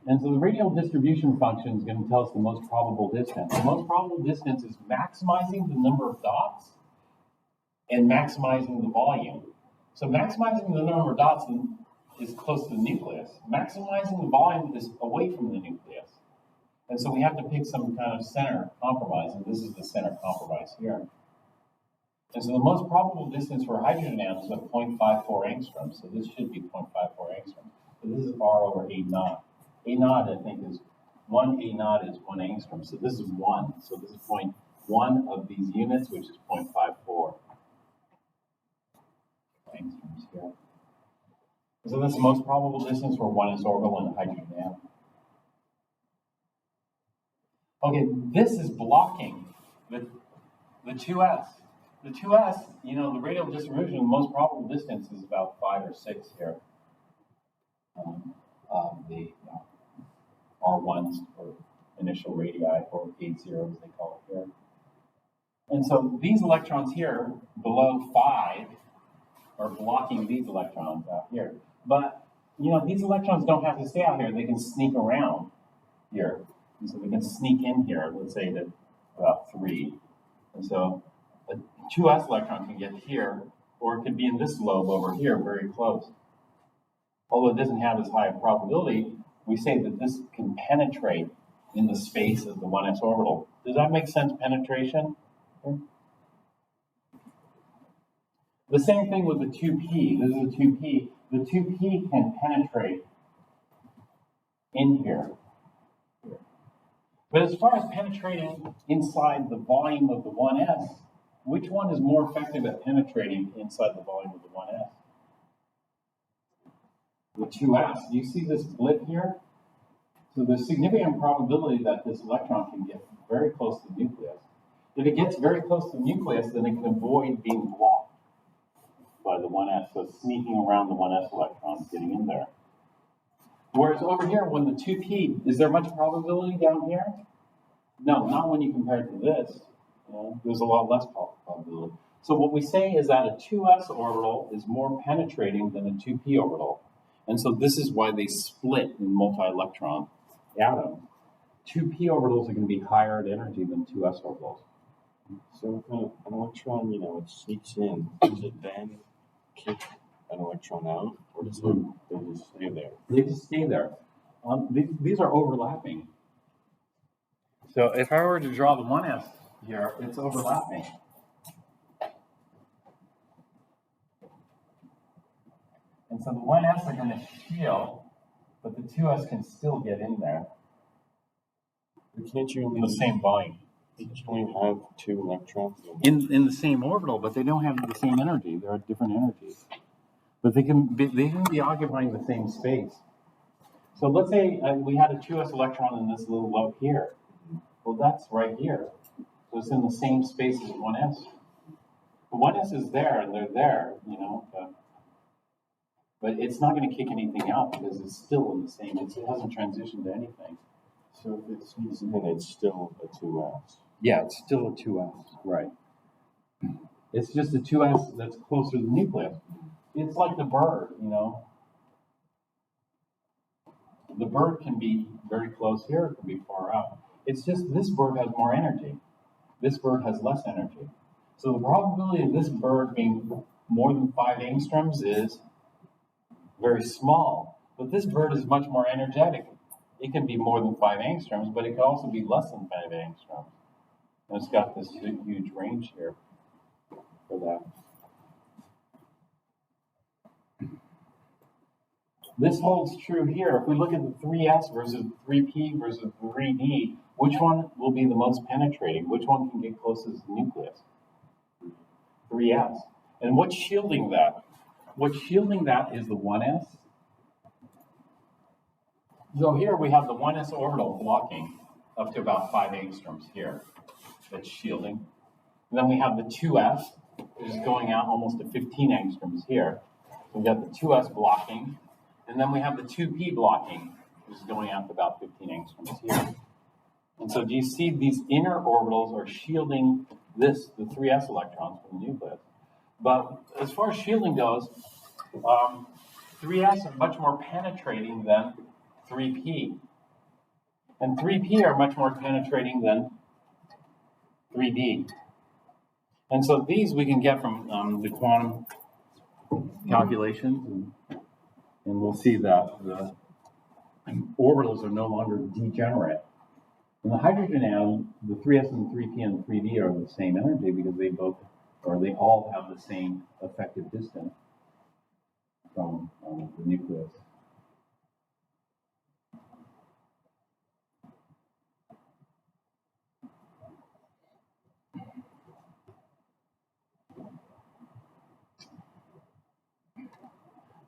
Speaker 1: And so the radial distribution function is going to tell us the most probable distance. The most probable distance is maximizing the number of dots and maximizing the volume. So maximizing the number of dots is close to the nucleus. Maximizing the volume is away from the nucleus. And so we have to pick some kind of center compromise, and this is the center compromise here. And so the most probable distance for a hydrogen atom is at 0.54 angstroms, so this should be 0.54 angstroms. So this is R over A naught. A naught, I think, is 1 A naught is 1 angstrom, so this is 1. So this is 0.1 of these units, which is 0.54 angstroms here. So this is the most probable distance for 1s orbital in a hydrogen atom. Okay, this is blocking the 2s. The 2s, you know, the radial distribution, the most probable distance is about 5 or 6 here. The R1s for initial radii, or 80 as they call it here. And so these electrons here below 5 are blocking these electrons out here. But, you know, these electrons don't have to stay out here. They can sneak around here. And so they can sneak in here, let's say that about 3. And so a 2s electron can get here, or it could be in this lobe over here, very close. Although it doesn't have as high a probability, we say that this can penetrate in the space of the 1s orbital. Does that make sense, penetration? The same thing with the 2p. This is a 2p. The 2p can penetrate in here. But as far as penetrating inside the volume of the 1s, which one is more effective at penetrating inside the volume of the 1s? The 2s. Do you see this blip here? So there's significant probability that this electron can get very close to the nucleus. If it gets very close to the nucleus, then it can avoid being blocked by the 1s. So it's sneaking around the 1s electron, getting in there. Whereas over here, when the 2p, is there much probability down here? No, not when you compare it to this. You know, there's a lot less probability. So what we say is that a 2s orbital is more penetrating than a 2p orbital. And so this is why they split in multi-electron atoms. 2p orbitals are going to be higher in energy than 2s orbitals.
Speaker 3: So if an electron, it sneaks in, does it then kick an electron out, or does they just stay there?
Speaker 1: They just stay there. These are overlapping. So if I were to draw the 1s here, it's overlapping. And so the 1s are going to shield, but the 2s can still get in there.
Speaker 3: But can't you
Speaker 1: In the same volume.
Speaker 3: Can't you only have two electrons?
Speaker 1: In the same orbital, but they don't have the same energy. They're at different energies. But they can be occupying the same space. So let's say we had a 2s electron in this little lobe here. Well, that's right here. So it's in the same space as 1s. The 1s is there, and they're there, but it's not going to kick anything out because it's still in the same. It hasn't transitioned to anything.
Speaker 3: So if it sneaks in, it's still a 2s.
Speaker 1: Yeah, it's still a 2s, right. It's just a 2s that's closer to the nucleus. It's like the bird, The bird can be very close here, it can be far out. It's just this bird has more energy. This bird has less energy. So the probability of this bird being more than 5 angstroms is very small. But this bird is much more energetic. It can be more than 5 angstroms, but it can also be less than 5 angstroms. And it's got this huge range here for that. This holds true here. If we look at the 3s versus 3p versus 3d, which one will be the most penetrating? Which one can get closest to the nucleus? 3s. And what's shielding that? What's shielding that is the 1s. So here we have the 1s orbital blocking up to about 5 angstroms here. That's shielding. And then we have the 2s, which is going out almost to 15 angstroms here. So we've got the 2s blocking. And then we have the 2p blocking, which is going out to about 15 angstroms here. And so do you see these inner orbitals are shielding the 3s electrons from the nucleus? But as far as shielding goes, 3s are much more penetrating than 3p. And 3p are much more penetrating than 3d. And so these we can get from the quantum calculations. And we'll see that the orbitals are no longer degenerate. In the hydrogen atom, the 3s and 3p and 3d are the same energy because they all have the same effective distance from the nucleus.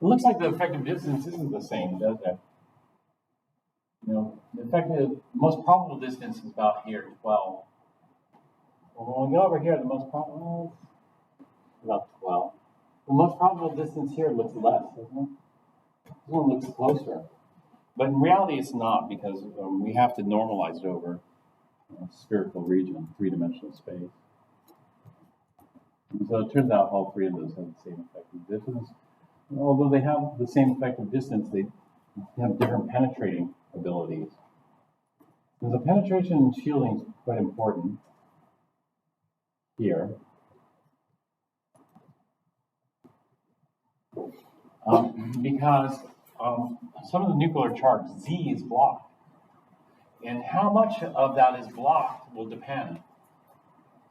Speaker 1: It looks like the effective distance isn't the same, does it? The most probable distance is about here, 12. Well, when we go over here, the most probable is about 12. The most probable distance here looks less, doesn't it? This one looks closer. But in reality, it's not because we have to normalize it over a spherical region, three-dimensional space. And so it turns out all three of those have the same effective distance. Although they have the same effective distance, they have different penetrating abilities. And the penetration and shielding is quite important here. Because some of the nuclear charge, Z, is blocked. And how much of that is blocked will depend,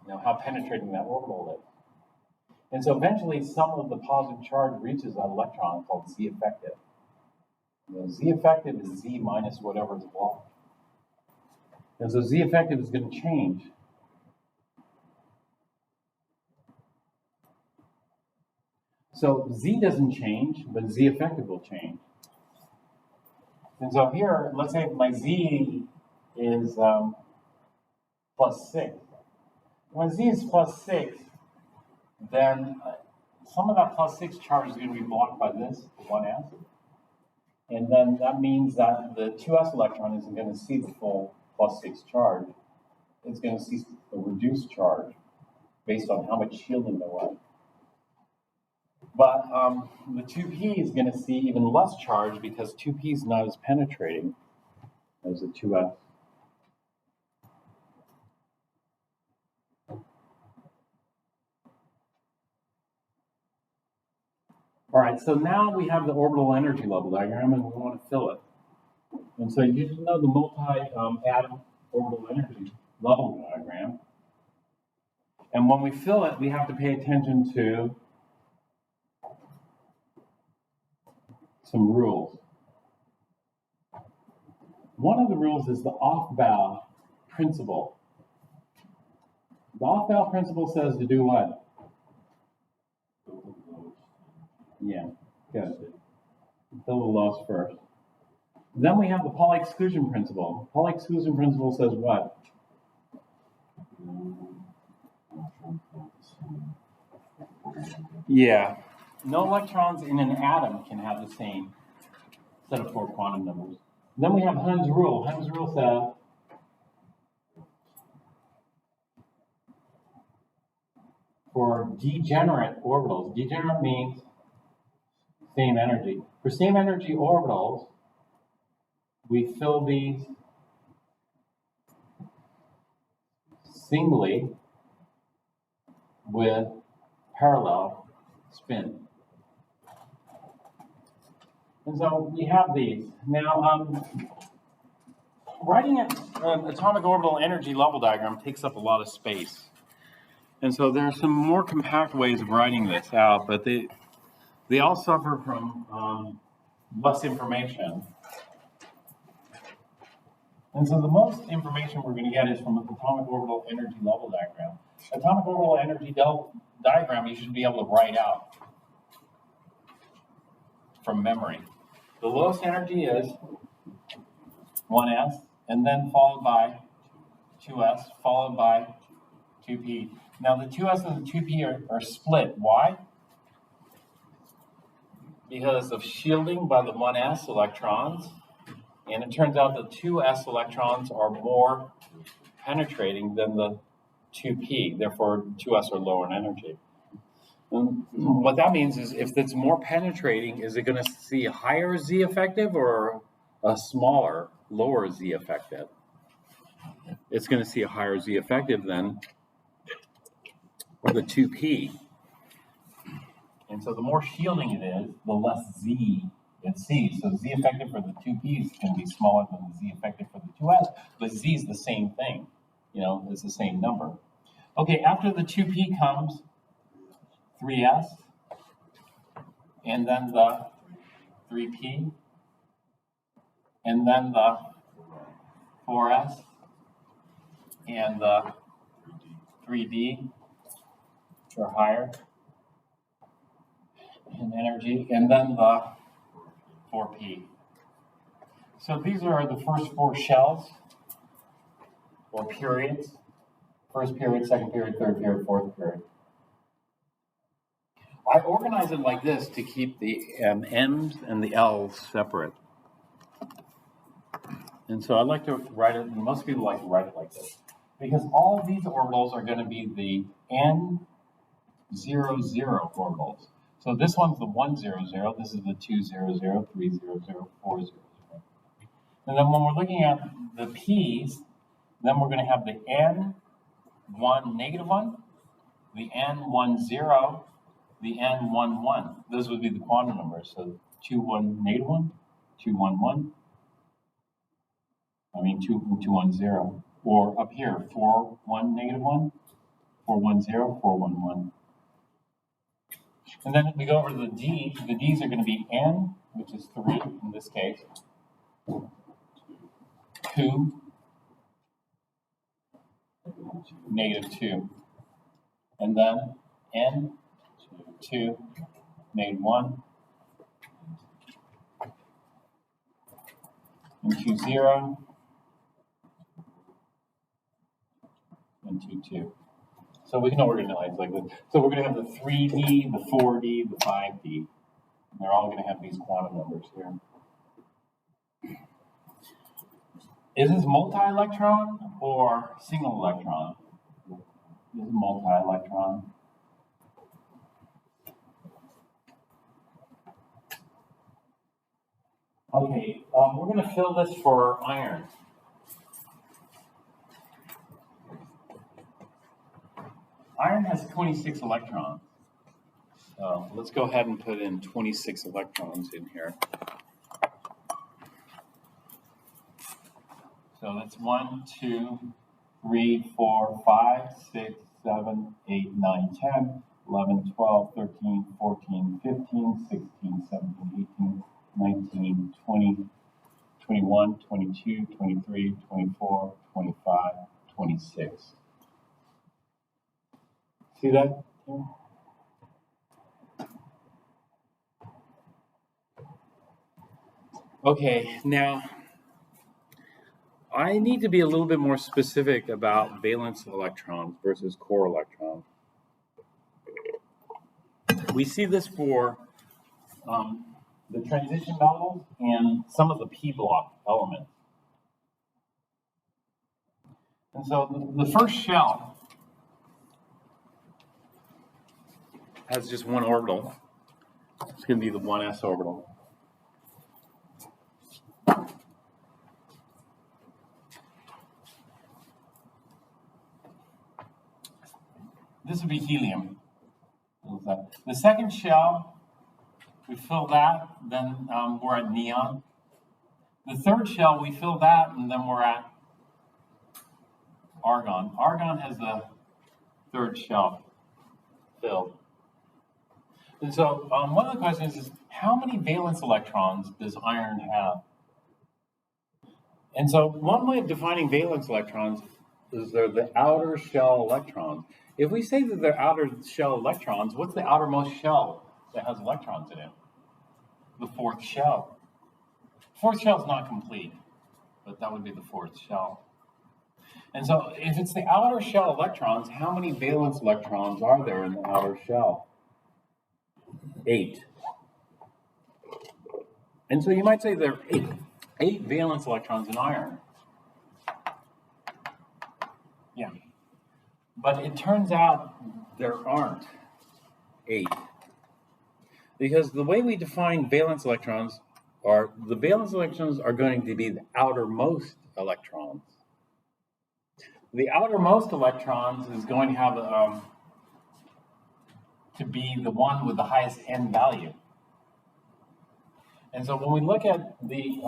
Speaker 1: how penetrating that orbital is. And so eventually some of the positive charge reaches that electron called Z effective. Z effective is Z minus whatever is blocked. And so Z effective is going to change. So Z doesn't change, but Z effective will change. And so here, let's say my Z is plus 6. When Z is plus 6, then some of that plus 6 charge is going to be blocked by this 1s. And then that means that the 2s electron isn't going to see the full plus 6 charge. It's going to see a reduced charge based on how much shielding there was. But the 2p is going to see even less charge because 2p is not as penetrating as the 2s. All right, so now we have the orbital energy level diagram and we want to fill it. And so you should know the multi-atom orbital energy level diagram. And when we fill it, we have to pay attention to some rules. One of the rules is the off-bow principle. The off-bow principle says to do what? Yeah, good. Fill the loss first. Then we have the Pauli exclusion principle. Pauli exclusion principle says what? Yeah. No electrons in an atom can have the same set of 4 quantum numbers. Then we have Hund's rule. Hund's rule says for degenerate orbitals, degenerate means same energy. For same energy orbitals, we fill these singly with parallel spin. And so we have these. Now, writing an atomic orbital energy level diagram takes up a lot of space. And so there are some more compact ways of writing this out, but they all suffer from less information. And so the most information we're going to get is from the atomic orbital energy level diagram. Atomic orbital energy diagram you should be able to write out from memory. The lowest energy is 1s, and then followed by 2s, followed by 2p. Now the 2s and the 2p are split. Why? Because of shielding by the 1s electrons. And it turns out the 2s electrons are more penetrating than the 2p. Therefore, 2s are lower in energy. And what that means is if it's more penetrating, is it going to see a higher Z effective or a smaller, lower Z effective? It's going to see a higher Z effective than the 2p. And so the more shielding it is, the less Z it sees. So Z effective for the 2p is going to be smaller than the Z effective for the 2s, but Z is the same thing. It's the same number. Okay, after the 2p comes 3s, and then the 3p, and then the 4s, and the 3d, which are higher in energy, and then the 4p. So these are the first 4 shells, or periods. First period, second period, third period, fourth period. I organize it like this to keep the M's and the L's separate. And so I like to write it, most people like to write it like this, because all of these orbitals are going to be the N00 orbitals. So this one's the 100, this is the 200, 300, 400. And then when we're looking at the P's, then we're going to have the N1 negative 1, the N10, the N11. Those would be the quantum numbers. So 2, 1, negative 1, 2, 1, 1. I mean 2, 2, 1, 0. Or up here, 4, 1, negative 1. 4, 1, 0, 4, 1, 1. And then we go over to the D. The D's are going to be N, which is 3 in this case. 2, negative 2. And then N, 2, negative 1. And 2, 0. And 2, 2. So we can organize like this. So we're going to have the 3D, the 4D, the 5D. And they're all going to have these quantum numbers here. Is this multi-electron or single electron? This is multi-electron. Okay, we're going to fill this for iron. Iron has 26 electrons. So let's go ahead and put in 26 electrons in here. So that's 1, 2, 3, 4, 5, 6, 7, 8, 9, 10, 11, 12, 13, 14, 15, 16, 17, 18, 19, 20, 21, 22, 23, 24, 25, 26. See that? Okay, now I need to be a little bit more specific about valence electrons versus core electrons. We see this for the transition metals and some of the p block elements. And so the first shell has just one orbital. It's going to be the 1s orbital. This would be helium. The second shell, we fill that, then we're at neon. The third shell, we fill that, and then we're at argon. Argon has the third shell filled. And so one of the questions is, how many valence electrons does iron have? And so one way of defining valence electrons is they're the outer shell electrons. If we say that they're outer shell electrons, what's the outermost shell that has electrons in it? The fourth shell. Fourth shell is not complete, but that would be the fourth shell. And so if it's the outer shell electrons, how many valence electrons are there in the outer shell? 8. And so you might say there are 8 valence electrons in iron. Yeah. But it turns out there aren't 8. Because the way we define valence electrons are, the valence electrons are going to be the outermost electrons. The outermost electrons is going to have to be the one with the highest n value. And so when we look at the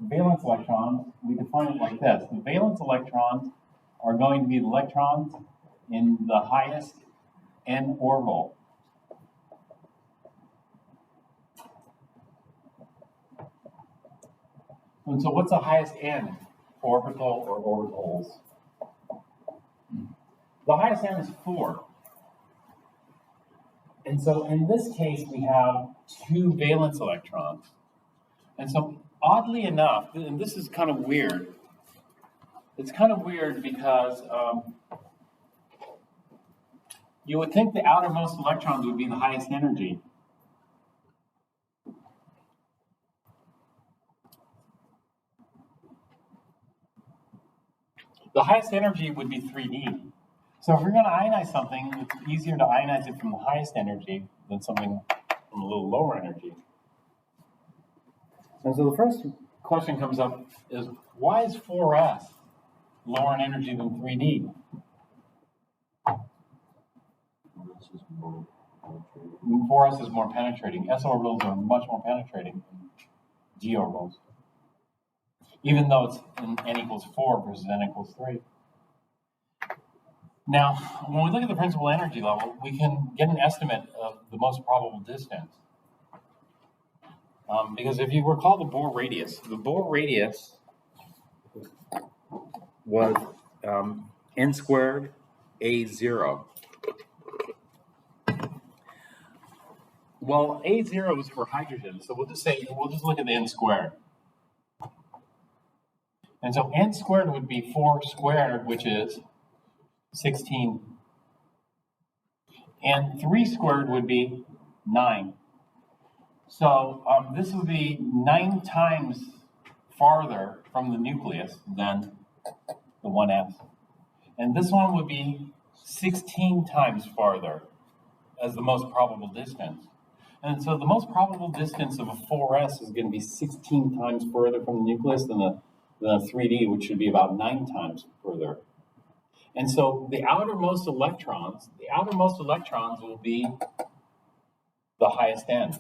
Speaker 1: valence electrons, we define it like this. The valence electrons are going to be the electrons in the highest n orbital. And so what's the highest n? Orbital or orbitals? The highest n is 4. And so in this case, we have 2 valence electrons. And so oddly enough, and this is kind of weird, it's kind of weird because you would think the outermost electrons would be the highest energy. The highest energy would be 3D. So if we're going to ionize something, it's easier to ionize it from the highest energy than something from a little lower energy. And so the first question comes up is, why is 4s lower in energy than 3D? 4s is more penetrating. S orbitals are much more penetrating than d orbitals, even though it's in n equals 4 versus n equals 3. Now, when we look at the principal energy level, we can get an estimate of the most probable distance. Because if you recall the Bohr radius was n squared a0. Well, a0 is for hydrogen, so we'll just look at the n squared. And so n squared would be 4 squared, which is 16. And 3 squared would be 9. So this would be 9 times farther from the nucleus than the 1s. And this one would be 16 times farther as the most probable distance. And so the most probable distance of a 4s is going to be 16 times further from the nucleus than a 3D, which should be about 9 times further. And so the outermost electrons will be the highest end.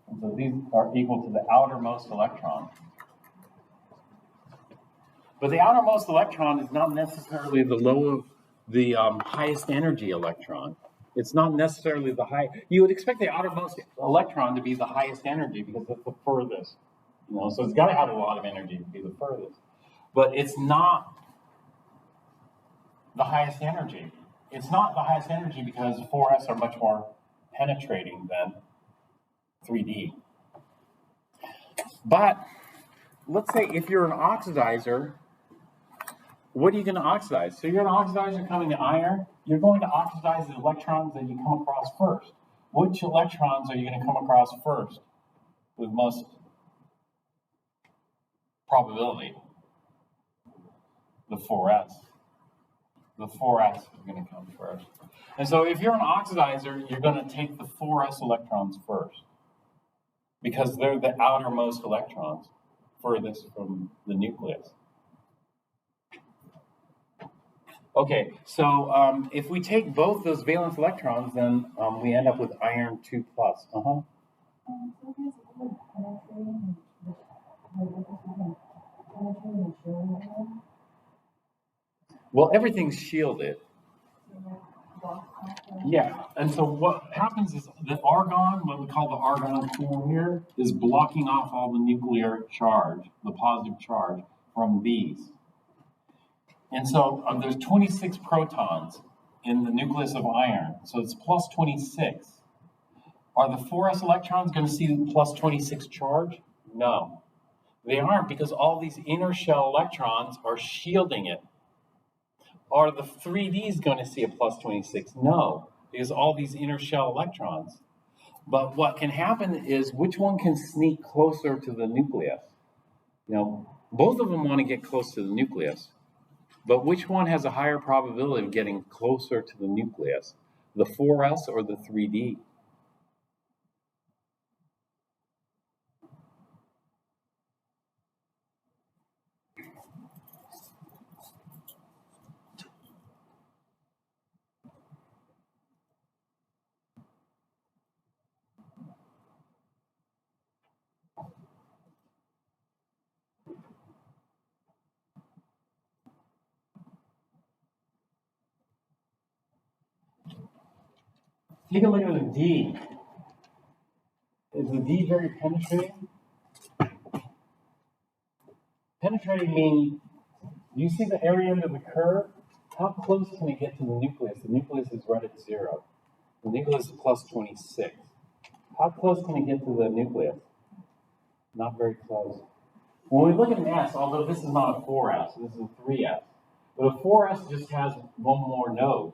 Speaker 1: And so these are equal to the outermost electron. But the outermost electron is not necessarily the highest energy electron. It's not necessarily the high. You would expect the outermost electron to be the highest energy because it's the furthest. So it's got to have a lot of energy to be the furthest. But it's not the highest energy. It's not the highest energy because 4s are much more penetrating than 3D. But let's say if you're an oxidizer, what are you going to oxidize? So you're an oxidizer coming to iron, you're going to oxidize the electrons that you come across first. Which electrons are you going to come across first with most probability? The 4s. The 4s is going to come first. And so if you're an oxidizer, you're going to take the 4s electrons first because they're the outermost electrons furthest from the nucleus. Okay, so if we take both those valence electrons, then we end up with iron 2+.
Speaker 2: So guys, what penetrating and shielding?
Speaker 1: Well, everything's shielded. Yeah, and so what happens is the argon, what we call the argon core here, is blocking off all the nuclear charge, the positive charge, from these. And so there's 26 protons in the nucleus of iron, so it's plus 26. Are the 4s electrons going to see the plus 26 charge? No, they aren't, because all these inner shell electrons are shielding it. Are the 3Ds going to see a plus 26? No, because all these inner shell electrons. But what can happen is which one can sneak closer to the nucleus? Both of them want to get close to the nucleus. But which one has a higher probability of getting closer to the nucleus? The 4s or the 3D? Take a look at the D. Is the D very penetrating? Penetrating means, you see the area under the curve? How close can it get to the nucleus? The nucleus is right at 0. The nucleus is plus 26. How close can it get to the nucleus? Not very close. When we look at an S, although this is not a 4s, this is a 3s. But a 4s just has one more node,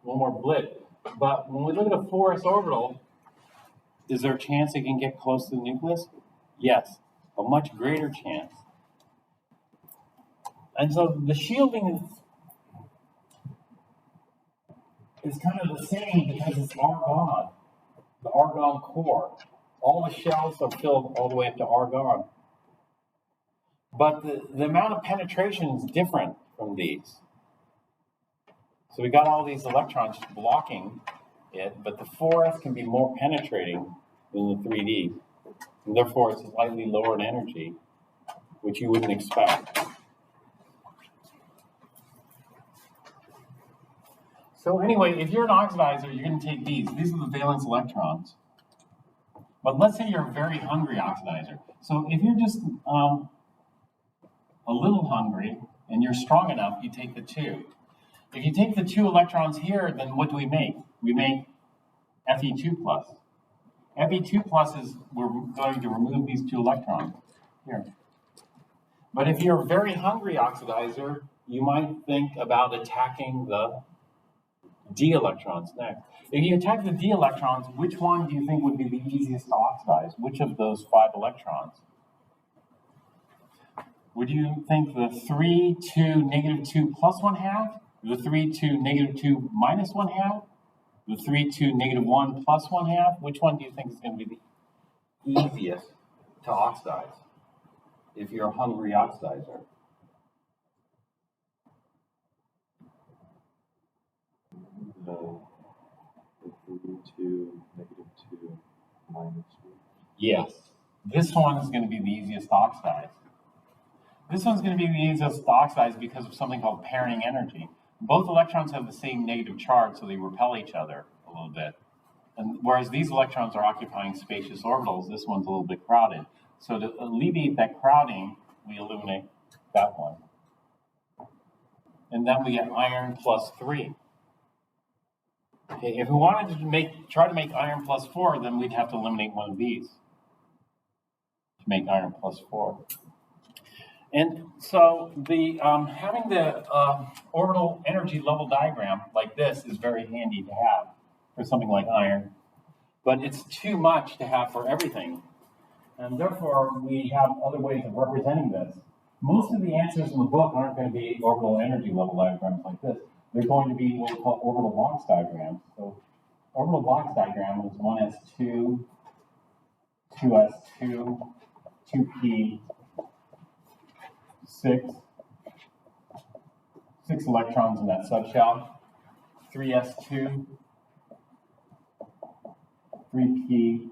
Speaker 1: one more blip. But when we look at a 4s orbital, is there a chance it can get close to the nucleus? Yes, a much greater chance. And so the shielding is kind of the same because it's argon, the argon core. All the shells are filled all the way up to argon. But the amount of penetration is different from these. So we got all these electrons blocking it, but the 4s can be more penetrating than the 3D. And therefore, it's slightly lower in energy, which you wouldn't expect. So anyway, if you're an oxidizer, you're going to take these. These are the valence electrons. But let's say you're a very hungry oxidizer. So if you're just a little hungry and you're strong enough, you take the 2. If you take the 2 electrons here, then what do we make? We make Fe2 plus. Fe2 plus is, we're going to remove these 2 electrons here. But if you're a very hungry oxidizer, you might think about attacking the D electrons next. If you attack the D electrons, which one do you think would be the easiest to oxidize? Which of those 5 electrons? Would you think the 3, 2, negative 2 plus 1/2? The 3, 2, negative 2 minus 1/2? The 3, 2, negative 1 plus 1/2? Which one do you think is going to be the easiest to oxidize if you're a hungry oxidizer?
Speaker 3: The 3, 2, negative 2, minus 1.
Speaker 1: Yes. This one is going to be the easiest to oxidize. This one's going to be the easiest to oxidize because of something called pairing energy. Both electrons have the same negative charge, so they repel each other a little bit. And whereas these electrons are occupying spacious orbitals, this one's a little bit crowded. So to alleviate that crowding, we eliminate that one. And then we get iron plus 3. Okay, if we wanted to try to make iron plus 4, then we'd have to eliminate one of these to make iron plus 4. And so the having the orbital energy level diagram like this is very handy to have for something like iron, but it's too much to have for everything. And therefore, we have other ways of representing this. Most of the answers in the book aren't going to be orbital energy level diagrams like this. They're going to be what we call orbital box diagrams. So orbital box diagram is 1s2, 2s2, 2p, 6 electrons in that subshell, 3s2, 3p,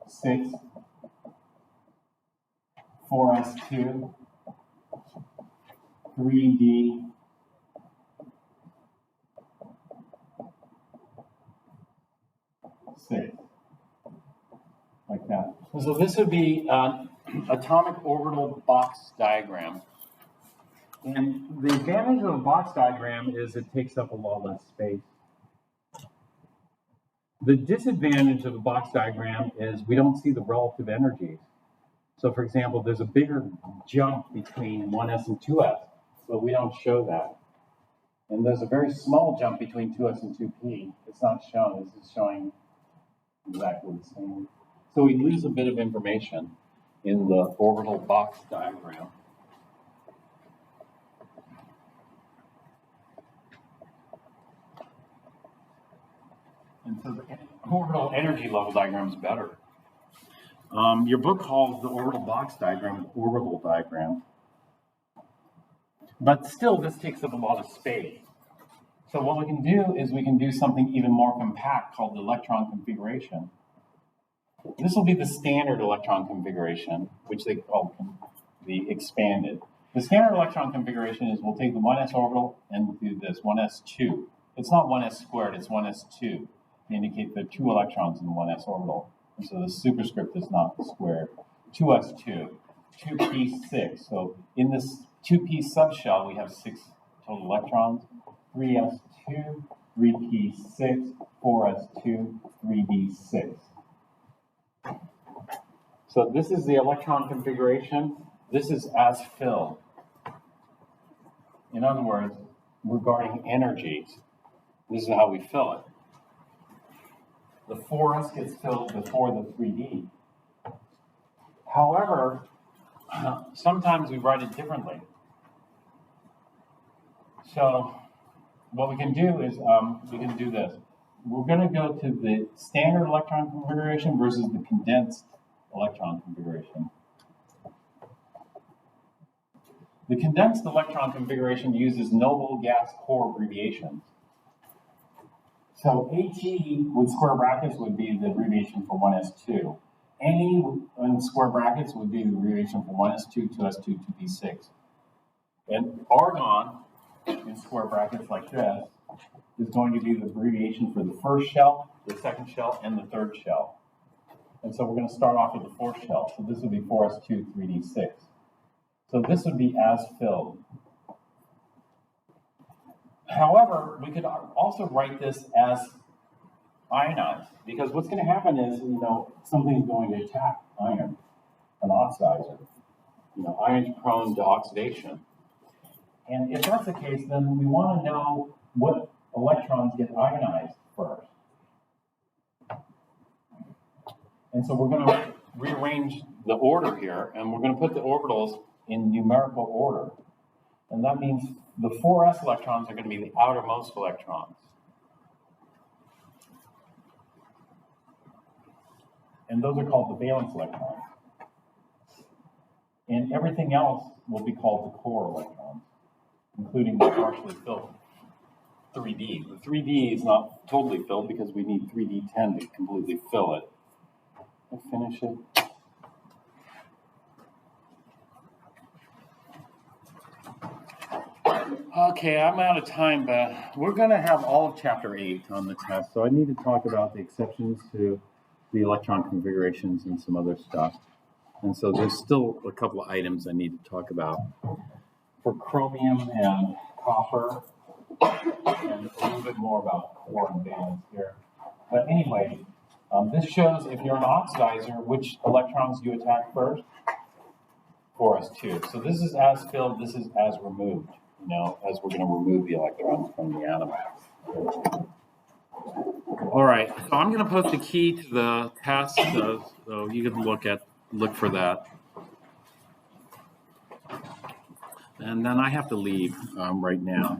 Speaker 1: 6, 4s2, 3d, 6, like that. So this would be atomic orbital box diagram. And the advantage of a box diagram is it takes up a lot less space. The disadvantage of a box diagram is we don't see the relative energies. So for example, there's a bigger jump between 1s and 2s, but we don't show that. And there's a very small jump between 2s and 2p. It's not shown, this is showing exactly the same. So we lose a bit of information in the orbital box diagram. And so the orbital energy level diagram is better. Your book calls the orbital box diagram the orbital diagram. But still, this takes up a lot of space. So what we can do is we can do something even more compact called the electron configuration. This will be the standard electron configuration, which they call the expanded. The standard electron configuration is we'll take the 1s orbital and we'll do this, 1s2. It's not 1s squared, it's 1s2 to indicate the 2 electrons in the 1s orbital. And so the superscript is not squared. 2s2, 2p6. So in this 2p subshell, we have 6 total electrons. 3s2, 3p6, 4s2, 3d6. So this is the electron configuration. This is as filled. In other words, regarding energies, this is how we fill it. The 4s gets filled before the 3d. However, sometimes we write it differently. So what we can do is we can do this. We're going to go to the standard electron configuration versus the condensed electron configuration. The condensed electron configuration uses noble gas core abbreviations. So HE with square brackets would be the abbreviation for 1s2. NE in square brackets would be the abbreviation for 1s2, 2s2, 2p6. And argon in square brackets like this is going to be the abbreviation for the first shell, the second shell, and the third shell. And so we're going to start off with the fourth shell. So this would be 4s2, 3d6. So this would be as filled. However, we could also write this as ionized, because what's going to happen is, something's going to attack iron, an oxidizer. Iron's prone to oxidation. And if that's the case, then we want to know what electrons get ionized first. And so we're going to rearrange the order here, and we're going to put the orbitals in numerical order. And that means the 4s electrons are going to be the outermost electrons. And those are called the valence electrons. And everything else will be called the core electrons, including the partially filled 3D. The 3D is not totally filled because we need 3D10 to completely fill it. I'll finish it. Okay, I'm out of time, but we're going to have all of chapter 8 on the test, so I need to talk about the exceptions to the electron configurations and some other stuff. And so there's still a couple of items I need to talk about. For chromium and copper, and a little bit more about core and valence here. But anyway, this shows if you're an oxidizer, which electrons you attack first? 4s2. So this is as filled, this is as removed, as we're going to remove the electrons from the atom. All right, so I'm going to post the key to the test, so you can look for that. And then I have to leave right now.